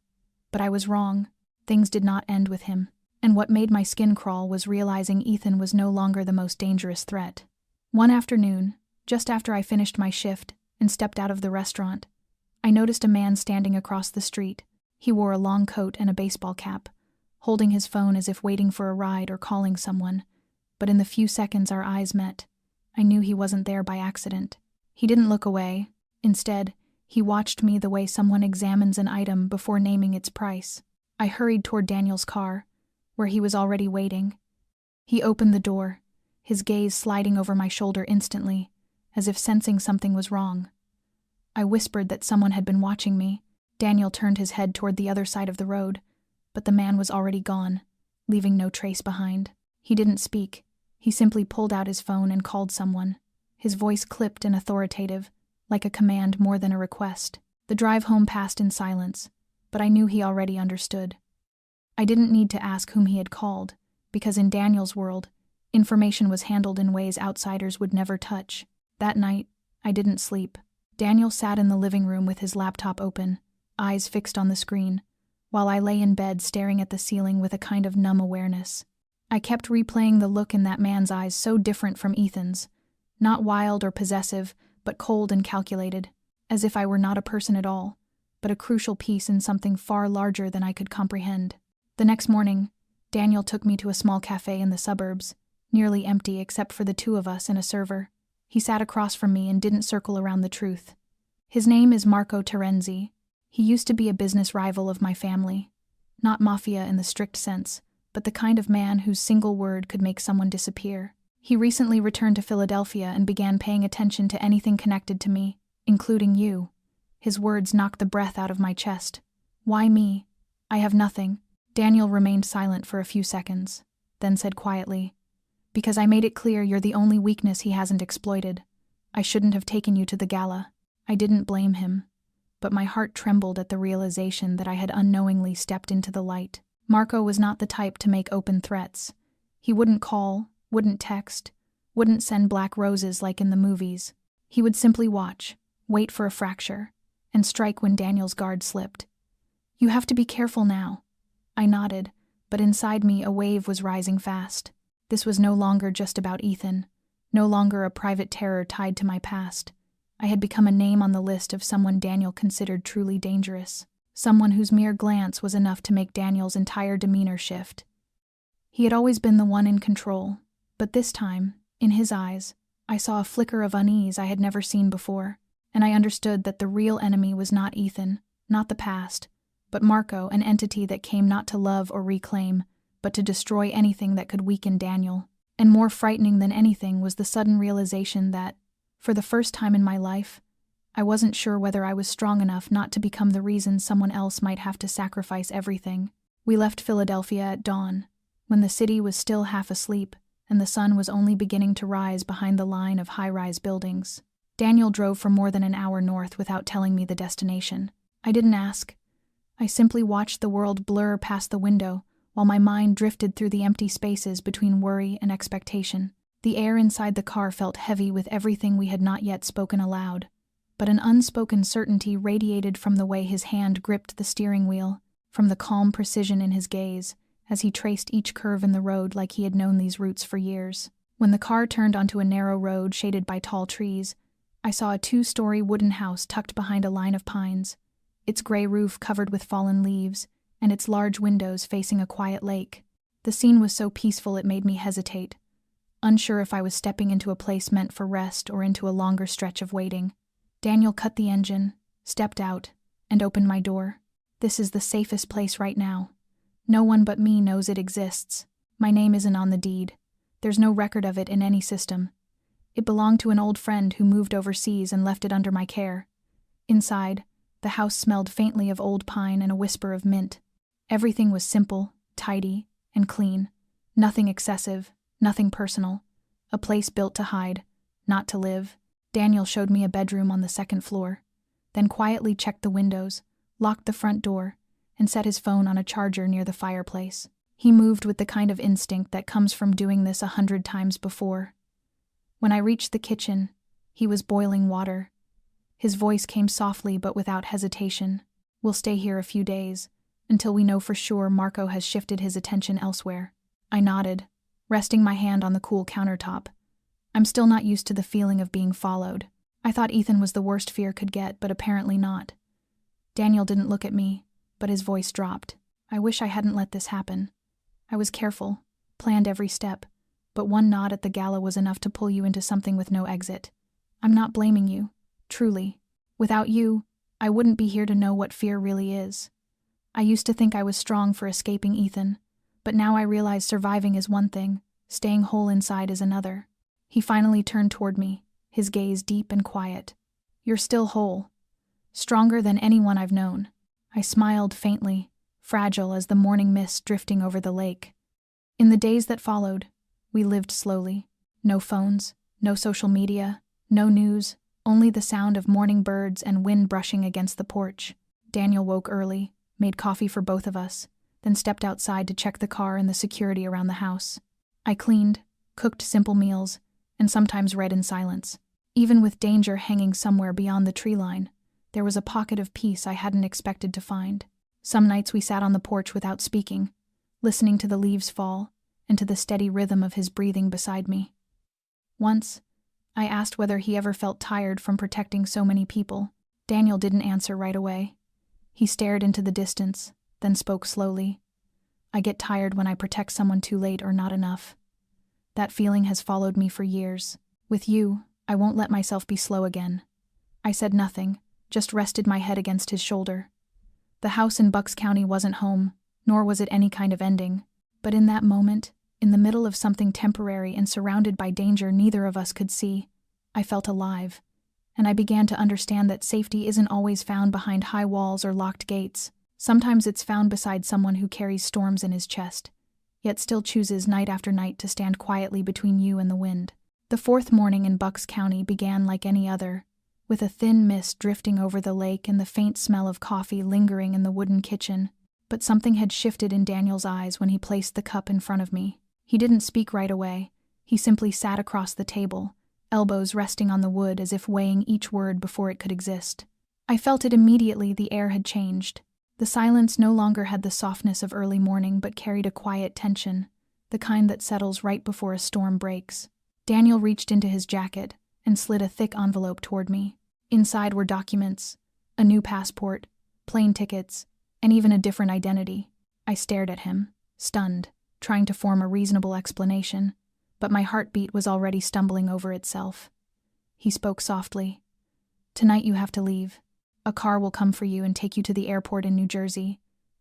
But I was wrong. Things did not end with him, and what made my skin crawl was realizing Ethan was no longer the most dangerous threat. One afternoon, just after I finished my shift and stepped out of the restaurant, I noticed a man standing across the street. He wore a long coat and a baseball cap, holding his phone as if waiting for a ride or calling someone. But in the few seconds our eyes met, I knew he wasn't there by accident. He didn't look away. Instead, he watched me the way someone examines an item before naming its price. I hurried toward Daniel's car, where he was already waiting. He opened the door, his gaze sliding over my shoulder instantly, as if sensing something was wrong. I whispered that someone had been watching me. Daniel turned his head toward the other side of the road, but the man was already gone, leaving no trace behind. He didn't speak. He simply pulled out his phone and called someone, his voice clipped and authoritative, like a command more than a request. The drive home passed in silence, but I knew he already understood. I didn't need to ask whom he had called, because in Daniel's world, information was handled in ways outsiders would never touch. That night, I didn't sleep. Daniel sat in the living room with his laptop open, eyes fixed on the screen, while I lay in bed staring at the ceiling with a kind of numb awareness. I kept replaying the look in that man's eyes, so different from Ethan's, not wild or possessive, but cold and calculated, as if I were not a person at all, but a crucial piece in something far larger than I could comprehend. The next morning, Daniel took me to a small cafe in the suburbs, nearly empty except for the two of us and a server. He sat across from me and didn't circle around the truth. His name is Marco Terenzi. He used to be a business rival of my family. Not Mafia in the strict sense, but the kind of man whose single word could make someone disappear. He recently returned to Philadelphia and began paying attention to anything connected to me, including you. His words knocked the breath out of my chest. "Why me? I have nothing." Daniel remained silent for a few seconds, then said quietly, "Because I made it clear you're the only weakness he hasn't exploited. I shouldn't have taken you to the gala." I didn't blame him, but my heart trembled at the realization that I had unknowingly stepped into the light. Marco was not the type to make open threats. He wouldn't call, wouldn't text, wouldn't send black roses like in the movies. He would simply watch, wait for a fracture, and strike when Daniel's guard slipped. "You have to be careful now." I nodded, but inside me a wave was rising fast. This was no longer just about Ethan, no longer a private terror tied to my past. I had become a name on the list of someone Daniel considered truly dangerous, someone whose mere glance was enough to make Daniel's entire demeanor shift. He had always been the one in control, but this time, in his eyes, I saw a flicker of unease I had never seen before, and I understood that the real enemy was not Ethan, not the past, but Marco, an entity that came not to love or reclaim, but to destroy anything that could weaken Daniel. And more frightening than anything was the sudden realization that, for the first time in my life, I wasn't sure whether I was strong enough not to become the reason someone else might have to sacrifice everything. We left Philadelphia at dawn, when the city was still half asleep and the sun was only beginning to rise behind the line of high-rise buildings. Daniel drove for more than an hour north without telling me the destination. I didn't ask. I simply watched the world blur past the window while my mind drifted through the empty spaces between worry and expectation. The air inside the car felt heavy with everything we had not yet spoken aloud, but an unspoken certainty radiated from the way his hand gripped the steering wheel, from the calm precision in his gaze, as he traced each curve in the road like he had known these routes for years. When the car turned onto a narrow road shaded by tall trees, I saw a 2-story wooden house tucked behind a line of pines, its gray roof covered with fallen leaves, and its large windows facing a quiet lake. The scene was so peaceful it made me hesitate, unsure if I was stepping into a place meant for rest or into a longer stretch of waiting. Daniel cut the engine, stepped out, and opened my door. "This is the safest place right now. No one but me knows it exists. My name isn't on the deed. There's no record of it in any system. It belonged to an old friend who moved overseas and left it under my care." Inside, the house smelled faintly of old pine and a whisper of mint. Everything was simple, tidy, and clean. Nothing excessive, nothing personal. A place built to hide, not to live. Daniel showed me a bedroom on the second floor, then quietly checked the windows, locked the front door, and set his phone on a charger near the fireplace. He moved with the kind of instinct that comes from doing this 100 times before. When I reached the kitchen, he was boiling water. His voice came softly but without hesitation. "We'll stay here a few days, until we know for sure Marco has shifted his attention elsewhere." I nodded, resting my hand on the cool countertop. I'm still not used to the feeling of being followed. I thought Ethan was the worst fear could get, but apparently not. Daniel didn't look at me, but his voice dropped. "I wish I hadn't let this happen. I was careful, planned every step, but one nod at the gala was enough to pull you into something with no exit. I'm not blaming you, truly. Without you, I wouldn't be here to know what fear really is. I used to think I was strong for escaping Ethan, but now I realize surviving is one thing, staying whole inside is another." He finally turned toward me, his gaze deep and quiet. "You're still whole. Stronger than anyone I've known." I smiled faintly, fragile as the morning mist drifting over the lake. In the days that followed, we lived slowly. No phones, no social media, no news, only the sound of morning birds and wind brushing against the porch. Daniel woke early, made coffee for both of us, then stepped outside to check the car and the security around the house. I cleaned, cooked simple meals, and sometimes read in silence. Even with danger hanging somewhere beyond the tree line, there was a pocket of peace I hadn't expected to find. Some nights we sat on the porch without speaking, listening to the leaves fall and to the steady rhythm of his breathing beside me. Once, I asked whether he ever felt tired from protecting so many people. Daniel didn't answer right away. He stared into the distance, then spoke slowly. "I get tired when I protect someone too late or not enough. That feeling has followed me for years. With you, I won't let myself be slow again." I said nothing, just rested my head against his shoulder. The house in Bucks County wasn't home, nor was it any kind of ending. But in that moment, in the middle of something temporary and surrounded by danger neither of us could see, I felt alive, and I began to understand that safety isn't always found behind high walls or locked gates. Sometimes it's found beside someone who carries storms in his chest, yet still chooses night after night to stand quietly between you and the wind. The fourth morning in Bucks County began like any other, with a thin mist drifting over the lake and the faint smell of coffee lingering in the wooden kitchen. But something had shifted in Daniel's eyes when he placed the cup in front of me. He didn't speak right away. He simply sat across the table, elbows resting on the wood as if weighing each word before it could exist. I felt it immediately. The air had changed. The silence no longer had the softness of early morning but carried a quiet tension, the kind that settles right before a storm breaks. Daniel reached into his jacket and slid a thick envelope toward me. Inside were documents, a new passport, plane tickets, and even a different identity. I stared at him, stunned, trying to form a reasonable explanation, but my heartbeat was already stumbling over itself. He spoke softly. "Tonight you have to leave. A car will come for you and take you to the airport in New Jersey.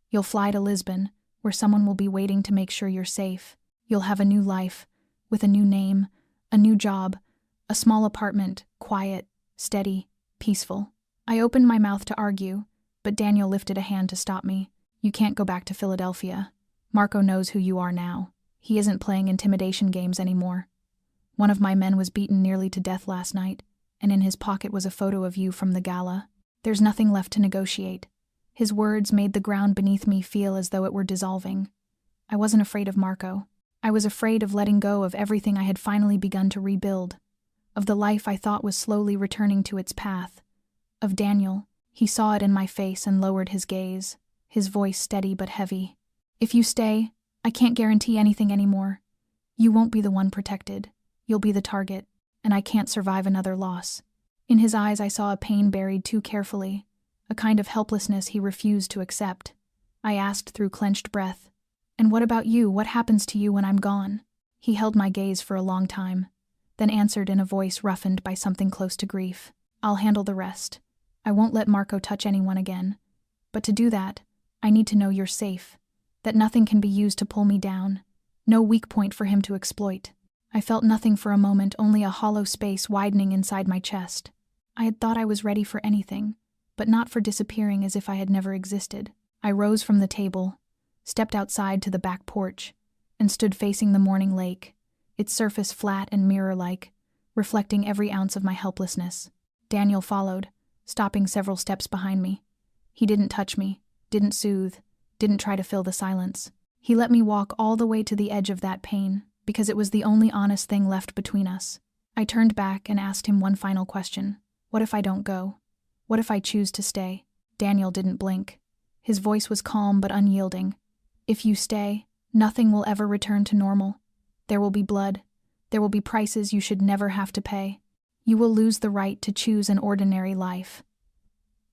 You'll fly to Lisbon, where someone will be waiting to make sure you're safe. You'll have a new life, with a new name, a new job, a small apartment, quiet, steady, peaceful." I opened my mouth to argue, but Daniel lifted a hand to stop me. "You can't go back to Philadelphia. Marco knows who you are now. He isn't playing intimidation games anymore. One of my men was beaten nearly to death last night, and in his pocket was a photo of you from the gala. There's nothing left to negotiate." His words made the ground beneath me feel as though it were dissolving. I wasn't afraid of Marco. I was afraid of letting go of everything I had finally begun to rebuild, of the life I thought was slowly returning to its path, of Daniel. He saw it in my face and lowered his gaze, his voice steady but heavy. "If you stay, I can't guarantee anything anymore. You won't be the one protected. You'll be the target, and I can't survive another loss." In his eyes I saw a pain buried too carefully, a kind of helplessness he refused to accept. I asked through clenched breath, "And what about you? What happens to you when I'm gone?" He held my gaze for a long time, then answered in a voice roughened by something close to grief. "I'll handle the rest. I won't let Marco touch anyone again. But to do that, I need to know you're safe, that nothing can be used to pull me down, no weak point for him to exploit." I felt nothing for a moment, only a hollow space widening inside my chest. I had thought I was ready for anything, but not for disappearing as if I had never existed. I rose from the table, stepped outside to the back porch, and stood facing the morning lake, its surface flat and mirror-like, reflecting every ounce of my helplessness. Daniel followed, stopping several steps behind me. He didn't touch me, didn't soothe, didn't try to fill the silence. He let me walk all the way to the edge of that pain, because it was the only honest thing left between us. I turned back and asked him one final question. "What if I don't go? What if I choose to stay?" Daniel didn't blink. His voice was calm but unyielding. "If you stay, nothing will ever return to normal. There will be blood. There will be prices you should never have to pay. You will lose the right to choose an ordinary life."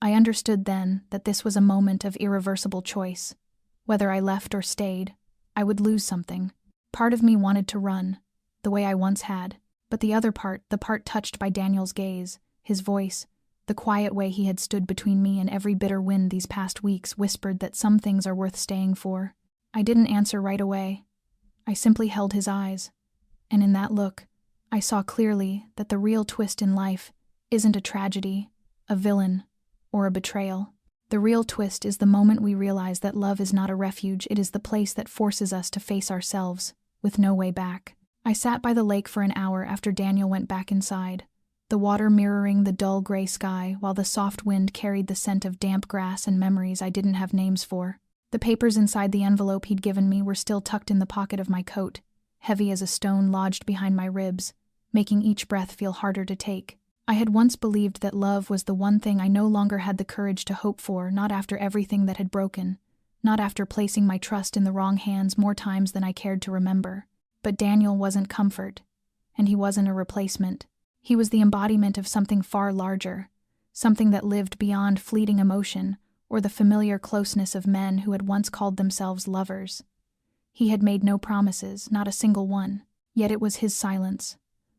I understood then that this was a moment of irreversible choice. Whether I left or stayed, I would lose something. Part of me wanted to run, the way I once had, but the other part, the part touched by Daniel's gaze, his voice, the quiet way he had stood between me and every bitter wind these past weeks, whispered that some things are worth staying for. I didn't answer right away. I simply held his eyes, and in that look, I saw clearly that the real twist in life isn't a tragedy, a villain, or a betrayal. The real twist is the moment we realize that love is not a refuge, it is the place that forces us to face ourselves, with no way back. I sat by the lake for an hour after Daniel went back inside, the water mirroring the dull gray sky while the soft wind carried the scent of damp grass and memories I didn't have names for. The papers inside the envelope he'd given me were still tucked in the pocket of my coat, heavy as a stone lodged behind my ribs, making each breath feel harder to take. I had once believed that love was the one thing I no longer had the courage to hope for, not after everything that had broken, not after placing my trust in the wrong hands more times than I cared to remember. But Daniel wasn't comfort, and he wasn't a replacement. He was the embodiment of something far larger, something that lived beyond fleeting emotion or the familiar closeness of men who had once called themselves lovers. He had made no promises, not a single one, yet it was his silence,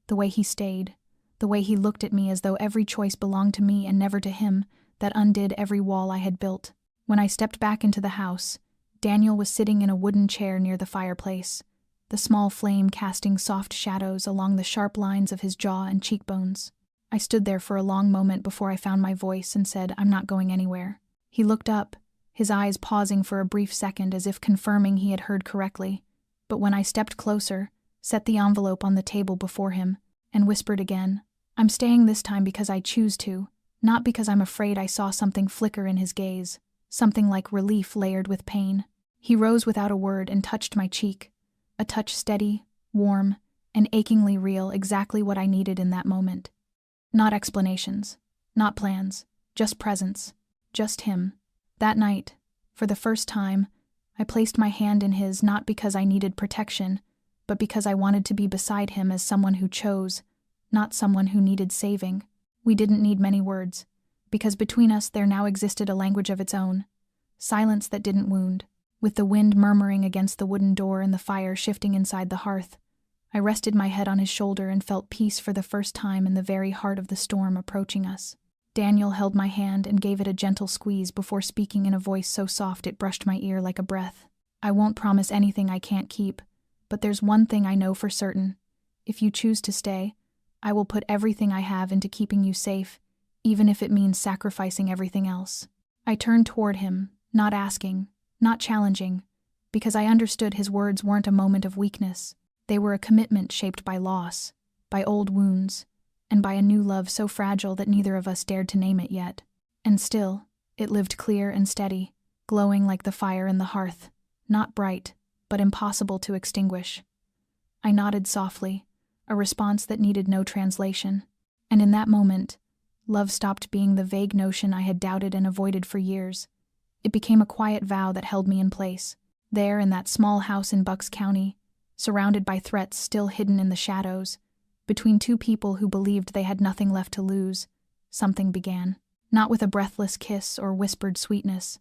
the way he stayed, the way he looked at me as though every choice belonged to me and never to him, that undid every wall I had built. When I stepped back into the house, Daniel was sitting in a wooden chair near the fireplace, the small flame casting soft shadows along the sharp lines of his jaw and cheekbones. I stood there for a long moment before I found my voice and said, "I'm not going anywhere." He looked up, his eyes pausing for a brief second as if confirming he had heard correctly, but when I stepped closer, set the envelope on the table before him, and whispered again, "I'm staying this time because I choose to, not because I'm afraid." I saw something flicker in his gaze, something like relief layered with pain. He rose without a word and touched my cheek, a touch steady, warm, and achingly real, exactly what I needed in that moment. Not explanations, not plans, just presence, just him. That night, for the first time, I placed my hand in his, not because I needed protection, but because I wanted to be beside him as someone who chose, not someone who needed saving. We didn't need many words, because between us there now existed a language of its own, silence that didn't wound. With the wind murmuring against the wooden door and the fire shifting inside the hearth, I rested my head on his shoulder and felt peace for the first time in the very heart of the storm approaching us. Daniel held my hand and gave it a gentle squeeze before speaking in a voice so soft it brushed my ear like a breath. I won't promise anything I can't keep, but there's one thing I know for certain. If you choose to stay, I will put everything I have into keeping you safe, even if it means sacrificing everything else. I turned toward him, not asking, not challenging, because I understood his words weren't a moment of weakness. They were a commitment shaped by loss, by old wounds, and by a new love so fragile that neither of us dared to name it yet. And still, it lived clear and steady, glowing like the fire in the hearth, not bright, but impossible to extinguish. I nodded softly, a response that needed no translation, and in that moment, love stopped being the vague notion I had doubted and avoided for years. It became a quiet vow that held me in place. There, in that small house in Bucks County, surrounded by threats still hidden in the shadows, between two people who believed they had nothing left to lose, something began. Not with a breathless kiss or whispered sweetness,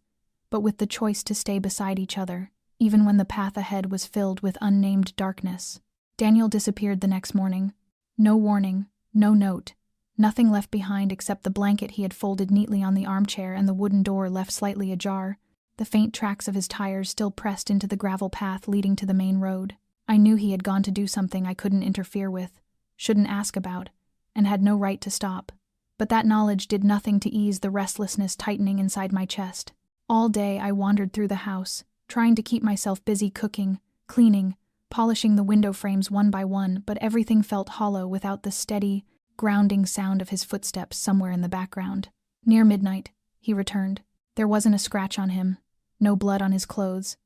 but with the choice to stay beside each other, even when the path ahead was filled with unnamed darkness. Daniel disappeared the next morning. No warning, no note, nothing left behind except the blanket he had folded neatly on the armchair and the wooden door left slightly ajar, the faint tracks of his tires still pressed into the gravel path leading to the main road. I knew he had gone to do something I couldn't interfere with, shouldn't ask about, and had no right to stop. But that knowledge did nothing to ease the restlessness tightening inside my chest. All day I wandered through the house, trying to keep myself busy cooking, cleaning, polishing the window frames one by one, but everything felt hollow without the steady, grounding sound of his footsteps somewhere in the background. Near midnight, he returned. There wasn't a scratch on him, no blood on his clothes,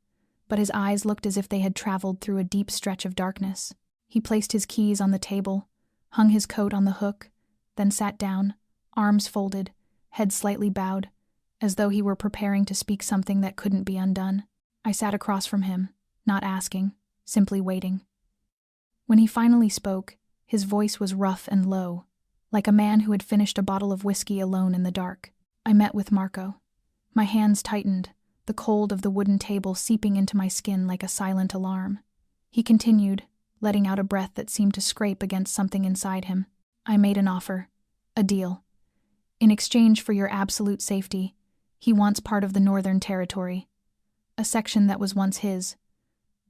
but his eyes looked as if they had traveled through a deep stretch of darkness. He placed his keys on the table, hung his coat on the hook, then sat down, arms folded, head slightly bowed, as though he were preparing to speak something that couldn't be undone. I sat across from him, not asking, simply waiting. When he finally spoke, his voice was rough and low, like a man who had finished a bottle of whiskey alone in the dark. I met with Marco. My hands tightened, the cold of the wooden table seeping into my skin like a silent alarm. He continued, letting out a breath that seemed to scrape against something inside him. I made an offer, a deal. In exchange for your absolute safety, he wants part of the Northern Territory, a section that was once his,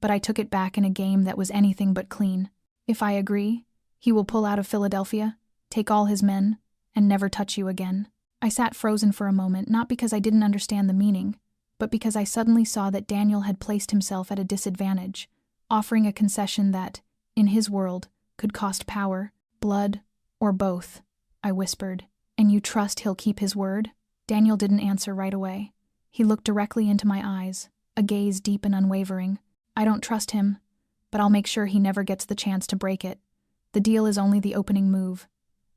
but I took it back in a game that was anything but clean. If I agree, he will pull out of Philadelphia, take all his men, and never touch you again. I sat frozen for a moment, not because I didn't understand the meaning, but because I suddenly saw that Daniel had placed himself at a disadvantage, offering a concession that, in his world, could cost power, blood, or both. I whispered, "And you trust he'll keep his word?" Daniel didn't answer right away. He looked directly into my eyes, a gaze deep and unwavering. "I don't trust him, but I'll make sure he never gets the chance to break it. The deal is only the opening move.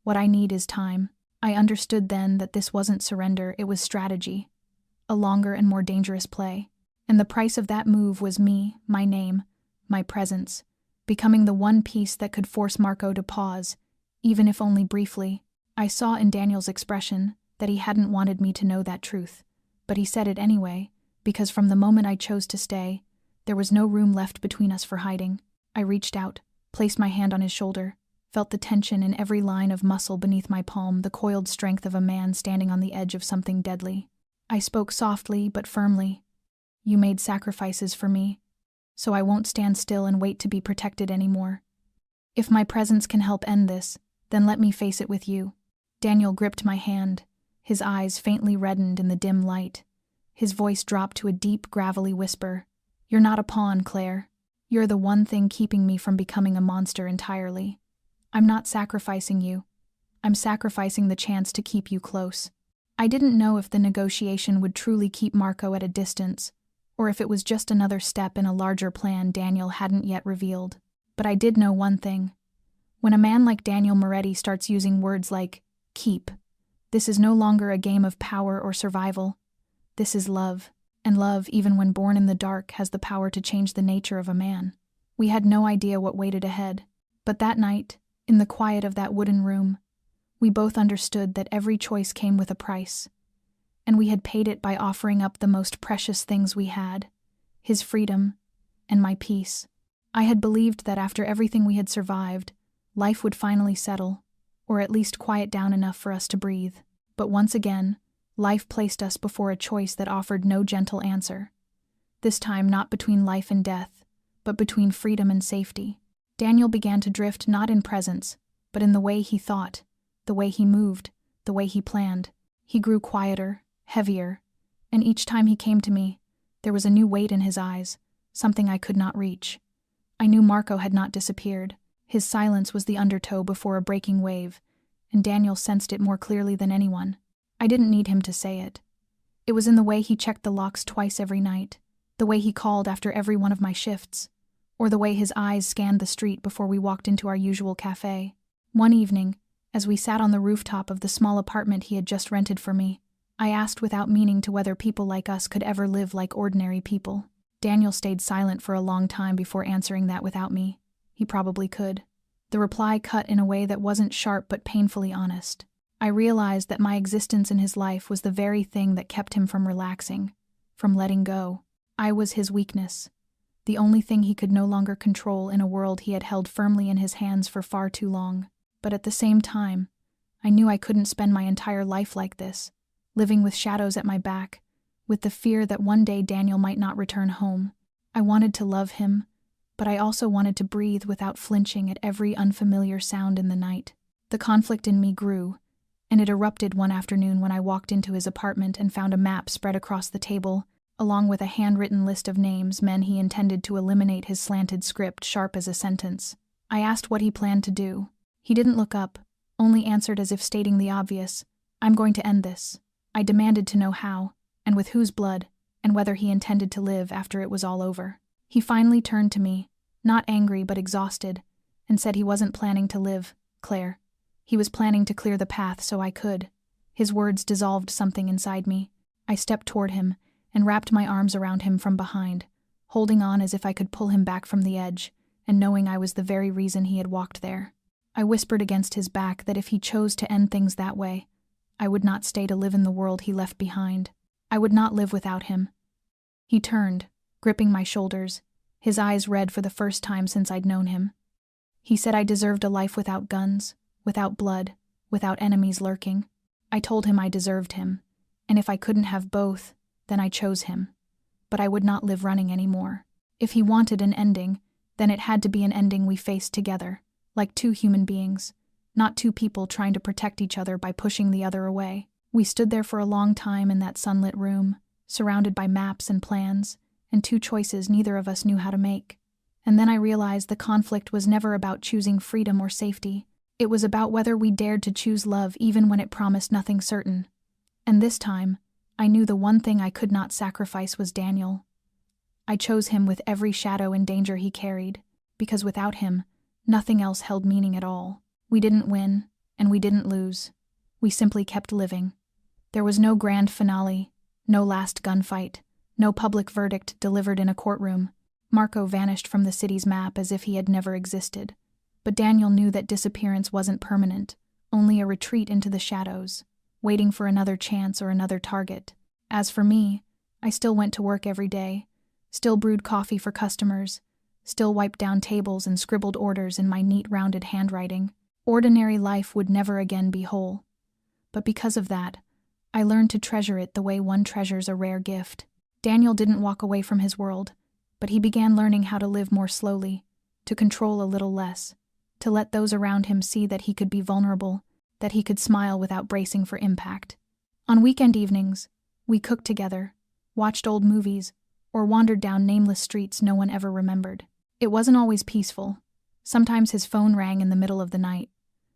What I need is time." I understood then that this wasn't surrender, it was strategy, a longer and more dangerous play. And the price of that move was me, my name, my presence, becoming the one piece that could force Marco to pause, even if only briefly. I saw in Daniel's expression that he hadn't wanted me to know that truth, but he said it anyway, because from the moment I chose to stay, there was no room left between us for hiding. I reached out, placed my hand on his shoulder, felt the tension in every line of muscle beneath my palm, the coiled strength of a man standing on the edge of something deadly. I spoke softly but firmly. "You made sacrifices for me, so I won't stand still and wait to be protected anymore. If my presence can help end this, then let me face it with you." Daniel gripped my hand, his eyes faintly reddened in the dim light. His voice dropped to a deep, gravelly whisper. "You're not a pawn, Claire. You're the one thing keeping me from becoming a monster entirely. I'm not sacrificing you. I'm sacrificing the chance to keep you close." I didn't know if the negotiation would truly keep Marco at a distance, or if it was just another step in a larger plan Daniel hadn't yet revealed. But I did know one thing. When a man like Daniel Moretti starts using words like keep, this is no longer a game of power or survival. This is love, and love, even when born in the dark, has the power to change the nature of a man. We had no idea what waited ahead, but that night, in the quiet of that wooden room, we both understood that every choice came with a price, and we had paid it by offering up the most precious things we had, his freedom and my peace. I had believed that after everything we had survived, life would finally settle, or at least quiet down enough for us to breathe. But once again, life placed us before a choice that offered no gentle answer. This time not between life and death, but between freedom and safety. Daniel began to drift not in presence, but in the way he thought, the way he moved, the way he planned. He grew quieter, heavier, and each time he came to me, there was a new weight in his eyes, something I could not reach. I knew Marco had not disappeared. His silence was the undertow before a breaking wave, and Daniel sensed it more clearly than anyone. I didn't need him to say it. It was in the way he checked the locks twice every night, the way he called after every one of my shifts, or the way his eyes scanned the street before we walked into our usual cafe. One evening, as we sat on the rooftop of the small apartment he had just rented for me, I asked without meaning to whether people like us could ever live like ordinary people. Daniel stayed silent for a long time before answering that without me. He probably could. The reply cut in a way that wasn't sharp but painfully honest. I realized that my existence in his life was the very thing that kept him from relaxing, from letting go. I was his weakness, the only thing he could no longer control in a world he had held firmly in his hands for far too long. But at the same time, I knew I couldn't spend my entire life like this, living with shadows at my back, with the fear that one day Daniel might not return home. I wanted to love him, but I also wanted to breathe without flinching at every unfamiliar sound in the night. The conflict in me grew, and it erupted one afternoon when I walked into his apartment and found a map spread across the table, along with a handwritten list of names, men he intended to eliminate, his slanted script sharp as a sentence. I asked what he planned to do. He didn't look up, only answered as if stating the obvious. I'm going to end this. I demanded to know how, and with whose blood, and whether he intended to live after it was all over. He finally turned to me, not angry but exhausted, and said he wasn't planning to live, Claire. He was planning to clear the path so I could. His words dissolved something inside me. I stepped toward him and wrapped my arms around him from behind, holding on as if I could pull him back from the edge, and knowing I was the very reason he had walked there. I whispered against his back that if he chose to end things that way, I would not stay to live in the world he left behind. I would not live without him. He turned, gripping my shoulders, his eyes red for the first time since I'd known him. He said I deserved a life without guns, without blood, without enemies lurking. I told him I deserved him, and if I couldn't have both, then I chose him. But I would not live running anymore. If he wanted an ending, then it had to be an ending we faced together, like two human beings, not two people trying to protect each other by pushing the other away. We stood there for a long time in that sunlit room, surrounded by maps and plans, and two choices neither of us knew how to make. And then I realized the conflict was never about choosing freedom or safety. It was about whether we dared to choose love even when it promised nothing certain. And this time, I knew the one thing I could not sacrifice was Daniel. I chose him with every shadow and danger he carried, because without him, nothing else held meaning at all. We didn't win, and we didn't lose. We simply kept living. There was no grand finale, no last gunfight, no public verdict delivered in a courtroom. Marco vanished from the city's map as if he had never existed. But Daniel knew that disappearance wasn't permanent, only a retreat into the shadows, waiting for another chance or another target. As for me, I still went to work every day, still brewed coffee for customers, still wiped down tables and scribbled orders in my neat, rounded handwriting. Ordinary life would never again be whole. But because of that, I learned to treasure it the way one treasures a rare gift. Daniel didn't walk away from his world, but he began learning how to live more slowly, to control a little less, to let those around him see that he could be vulnerable, that he could smile without bracing for impact. On weekend evenings, we cooked together, watched old movies, or wandered down nameless streets no one ever remembered. It wasn't always peaceful. Sometimes his phone rang in the middle of the night.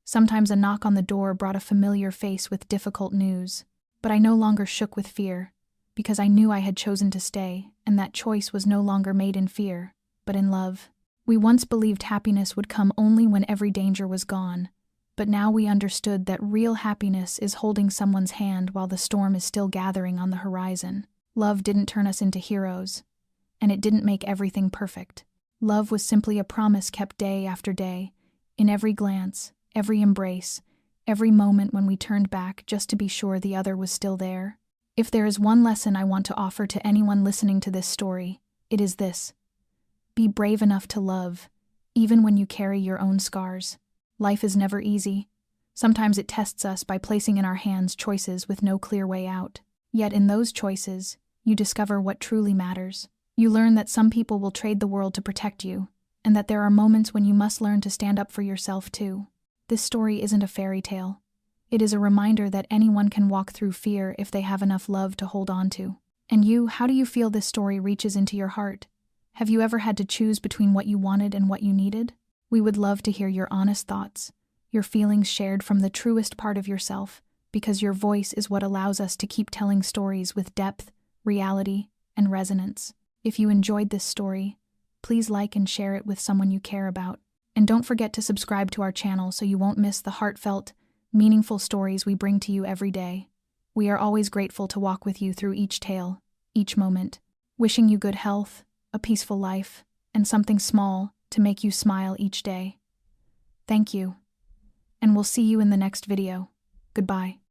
Sometimes a knock on the door brought a familiar face with difficult news. But I no longer shook with fear, because I knew I had chosen to stay, and that choice was no longer made in fear, but in love. We once believed happiness would come only when every danger was gone, but now we understood that real happiness is holding someone's hand while the storm is still gathering on the horizon. Love didn't turn us into heroes, and it didn't make everything perfect. Love was simply a promise kept day after day, in every glance, every embrace, every moment when we turned back just to be sure the other was still there. If there is one lesson I want to offer to anyone listening to this story, it is this: be brave enough to love, even when you carry your own scars. Life is never easy. Sometimes it tests us by placing in our hands choices with no clear way out. Yet in those choices, you discover what truly matters. You learn that some people will trade the world to protect you, and that there are moments when you must learn to stand up for yourself too. This story isn't a fairy tale. It is a reminder that anyone can walk through fear if they have enough love to hold on to. And you, how do you feel this story reaches into your heart? Have you ever had to choose between what you wanted and what you needed? We would love to hear your honest thoughts, your feelings shared from the truest part of yourself, because your voice is what allows us to keep telling stories with depth, reality, and resonance. If you enjoyed this story, please like and share it with someone you care about. And don't forget to subscribe to our channel so you won't miss the heartfelt, meaningful stories we bring to you every day. We are always grateful to walk with you through each tale, each moment, wishing you good health, a peaceful life, and something small to make you smile each day. Thank you, and we'll see you in the next video. Goodbye.